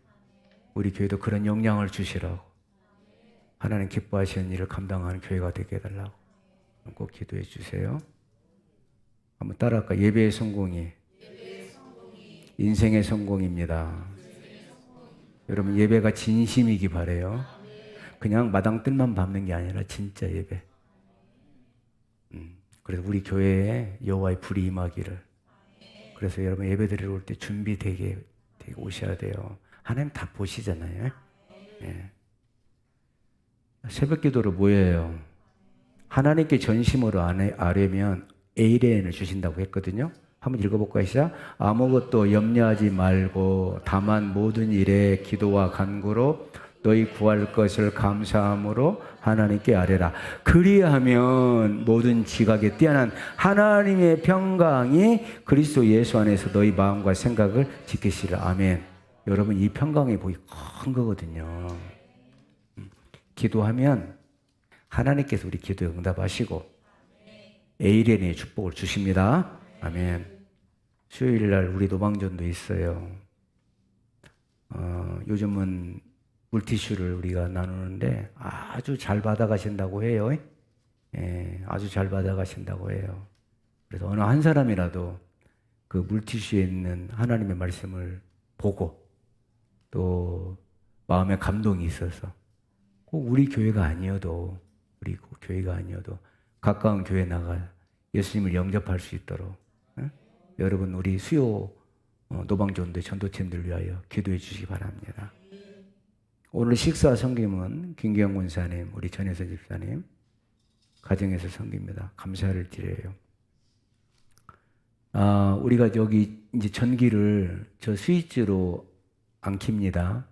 우리 교회도 그런 영향을 주시라고, 하나님 기뻐하시는 일을 감당하는 교회가 되게 해달라고 꼭 기도해 주세요. 한번 따라할까? 예배의 성공이 인생의 성공입니다. 여러분, 예배가 진심이기 바래요. 그냥 마당 뜰만 밟는 게 아니라 진짜 예배. 그래서 우리 교회에 여호와의 불이 임하기를. 그래서 여러분, 예배 드리러 올 때 준비되게 오셔야 돼요. 하나님 다 보시잖아요. 예. 새벽 기도로 모여요. 하나님께 전심으로 아뢰면 에이레인을 주신다고 했거든요. 한번 읽어볼까요? 시작. 아무것도 염려하지 말고 다만 모든 일에 기도와 간구로 너희 구할 것을 감사함으로 하나님께 아뢰라. 그리하면 모든 지각에 뛰어난 하나님의 평강이 그리스도 예수 안에서 너희 마음과 생각을 지키시라. 아멘. 여러분, 이 평강의 복이 큰 거거든요. 기도하면 하나님께서 우리 기도에 응답하시고 에이렌의 축복을 주십니다. 아멘. 수요일 날 우리 노방전도 있어요. 요즘은 물티슈를 우리가 나누는데 아주 잘 받아가신다고 해요. 예, 아주 잘 받아가신다고 해요. 그래서 어느 한 사람이라도 그 물티슈에 있는 하나님의 말씀을 보고 또 마음에 감동이 있어서 꼭 우리 교회가 아니어도 가까운 교회 나가 예수님을 영접할 수 있도록 여러분, 우리 수요 노방전도 전도팀들 위하여 기도해 주시기 바랍니다. 오늘 식사 섬김은 김기영 권사님, 우리 전혜선 집사님 가정에서 섬깁니다. 감사를 드려요. 우리가 여기 이제 전기를 저 스위치로 안 킵니다.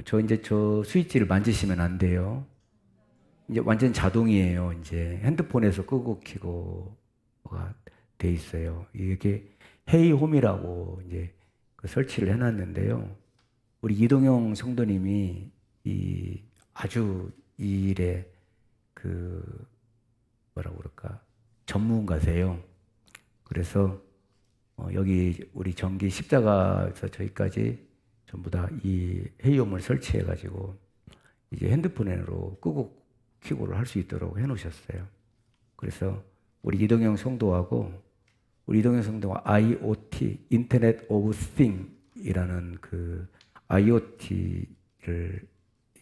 저 스위치를 만지시면 안 돼요. 이제 완전 자동이에요. 이제 핸드폰에서 끄고 켜고가 돼 있어요. 이게 헤이홈이라고 이제 그 설치를 해놨는데요. 우리 이동영 성도님이 아주 이 일에 전문가세요. 그래서 여기 우리 전기 십자가에서 저희까지 전부 다 이 헤이홈을 설치해가지고 이제 핸드폰으로 끄고 켜고를 할 수 있도록 해놓으셨어요. 그래서 우리 이동영 성도가 IoT, 인터넷 오브 띵이라는 그 IoT를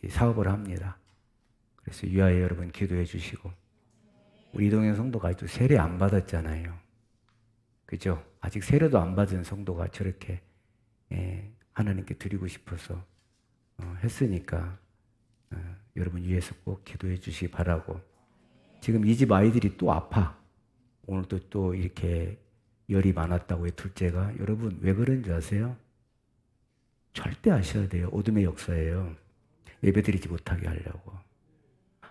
사업을 합니다. 그래서 위하여 여러분 기도해 주시고, 우리 이동영 성도가 아직도 세례 안 받았잖아요. 그죠? 아직 세례도 안 받은 성도가 저렇게 하나님께 드리고 싶어서 했으니까 여러분 위해서 꼭 기도해 주시기 바라고. 지금 이 집 아이들이 또 아파. 오늘도 또 이렇게 열이 많았다고요, 둘째가. 여러분 왜 그런지 아세요? 절대 아셔야 돼요. 어둠의 역사예요. 예배드리지 못하게 하려고,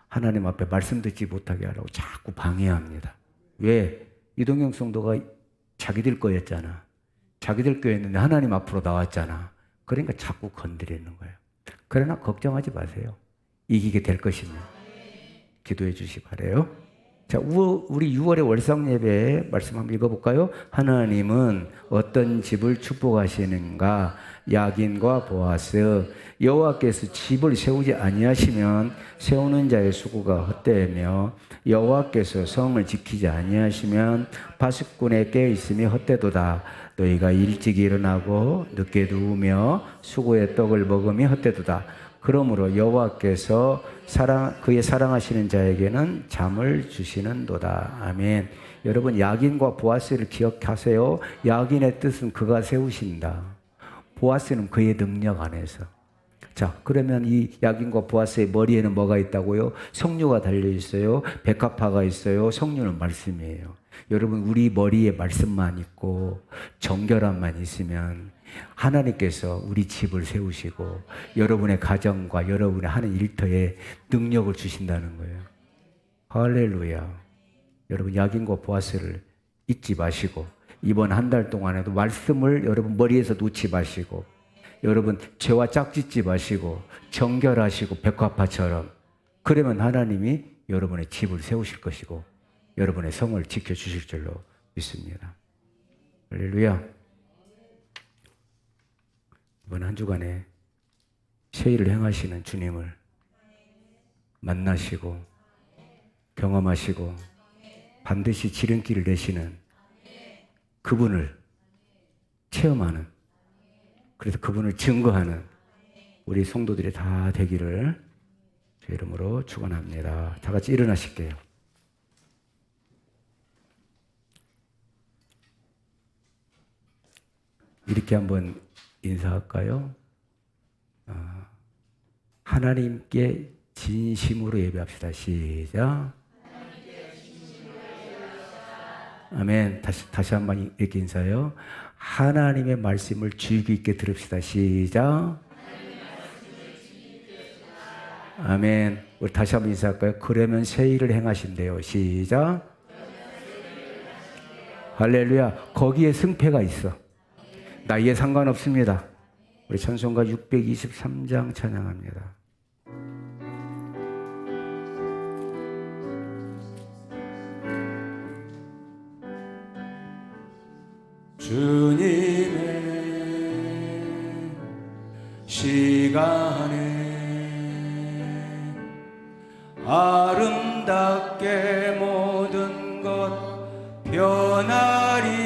하나님 앞에 말씀 듣지 못하게 하려고 자꾸 방해합니다. 왜? 이동영 성도가 자기들 거였잖아. 자기들 거였는데 하나님 앞으로 나왔잖아. 그러니까 자꾸 건드리는 거예요. 그러나 걱정하지 마세요. 이기게 될 것입니다. 기도해 주시 바래요. 자, 우리 6월의 월상 예배 말씀 한번 읽어볼까요? 하나님은 어떤 집을 축복하시는가? 야긴과 보아스. 여호와께서 집을 세우지 아니하시면 세우는 자의 수고가 헛되며, 여호와께서 성을 지키지 아니하시면 파수꾼의 깨어있음이 헛되도다. 너희가 일찍 일어나고 늦게 누우며 수고의 떡을 먹음이 헛되도다. 그러므로 여호와께서 그의 사랑하시는 자에게는 잠을 주시는도다. 아멘. 여러분, 야긴과 보아스를 기억하세요. 야긴의 뜻은 그가 세우신다. 보아스는 그의 능력 안에서. 자, 그러면 이 야긴과 보아스의 머리에는 뭐가 있다고요? 석류가 달려 있어요. 백합화가 있어요. 석류는 말씀이에요. 여러분, 우리 머리에 말씀만 있고 정결함만 있으면 하나님께서 우리 집을 세우시고 여러분의 가정과 여러분의 하는 일터에 능력을 주신다는 거예요. 할렐루야. 여러분 야긴과 보아스를 잊지 마시고 이번 한 달 동안에도 말씀을 여러분 머리에서 놓지 마시고 여러분 죄와 짝짓지 마시고 정결하시고 백화파처럼 그러면 하나님이 여러분의 집을 세우실 것이고 여러분의 성을 지켜주실 줄로 믿습니다. 할렐루야. 이번 한 주간에 새 일을 행하시는 주님을 만나시고 경험하시고 반드시 지름길을 내시는 그분을 체험하는, 그래서 그분을 증거하는 우리 성도들이 다 되기를 제 이름으로 축원합니다. 다 같이 일어나실게요. 이렇게 한번 인사할까요? 하나님께 진심으로 예배합시다. 시작. 아멘. 다시 한번 이렇게 인사해요. 하나님의 말씀을 주의 깊게 들읍시다. 시작. 아멘. 우리 다시 한번 인사할까요? 그러면 새 일을 행하신대요. 시작. 할렐루야. 거기에 승패가 있어. 나이에 상관없습니다. 우리 찬송가 623장 찬양합니다. 주님의 시간에 아름답게 모든 것 변하리.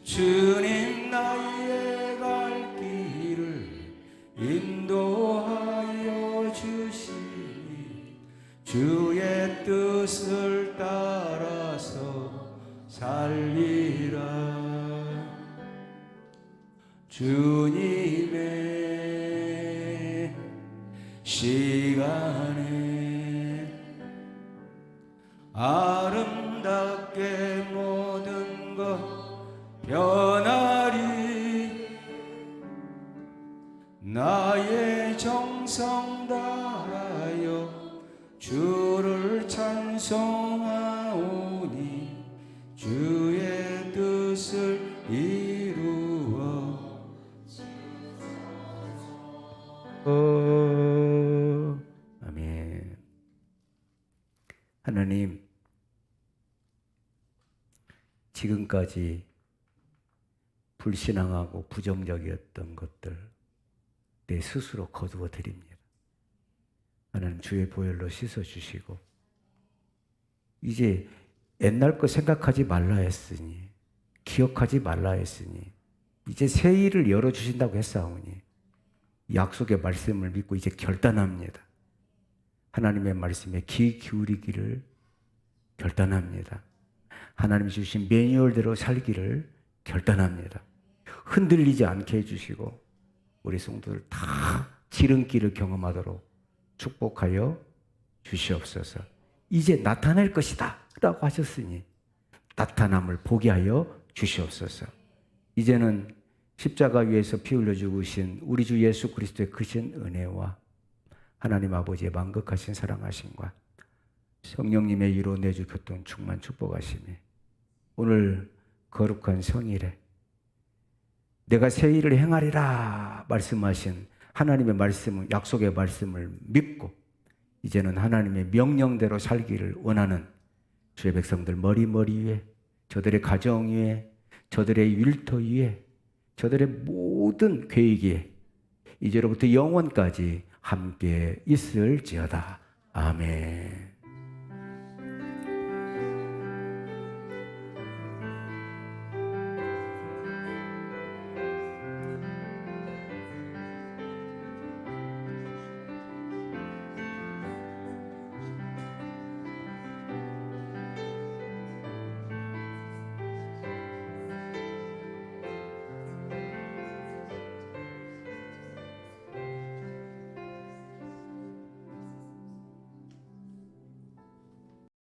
주님 나의 갈 길을 인도하여 주시니 주의 뜻을 따라서 살리라. 주님의 시간에 아름답게 모든 것 변하리. 나의 정성 다하여 주를 찬송하오니 주의 뜻을 이루어 아멘. 하나님, 지금까지 불신앙하고 부정적이었던 것들 내 스스로 거두어 드립니다. 하나님 주의 보혈로 씻어주시고 이제 옛날 거 생각하지 말라 했으니 기억하지 말라 했으니 이제 새 일을 열어주신다고 했사오니 약속의 말씀을 믿고 이제 결단합니다. 하나님의 말씀에 귀 기울이기를 결단합니다. 하나님이 주신 매뉴얼대로 살기를 결단합니다. 흔들리지 않게 해주시고 우리 성도들 다 지름길을 경험하도록 축복하여 주시옵소서. 이제 나타날 것이다 라고 하셨으니 나타남을 보게 하여 주시옵소서. 이제는 십자가 위에서 피 흘려 죽으신 우리 주 예수 그리스도의 크신 은혜와 하나님 아버지의 만극하신 사랑하심과 성령님의 이로 내주 교통 충만 축복하심이 오늘 거룩한 성일에 내가 새 일을 행하리라 말씀하신 하나님의 말씀을, 약속의 말씀을 믿고 이제는 하나님의 명령대로 살기를 원하는 주의 백성들 머리 위에, 저들의 가정 위에, 저들의 일터 위에, 저들의 모든 계획에 이제로부터 영원까지 함께 있을지어다. 아멘.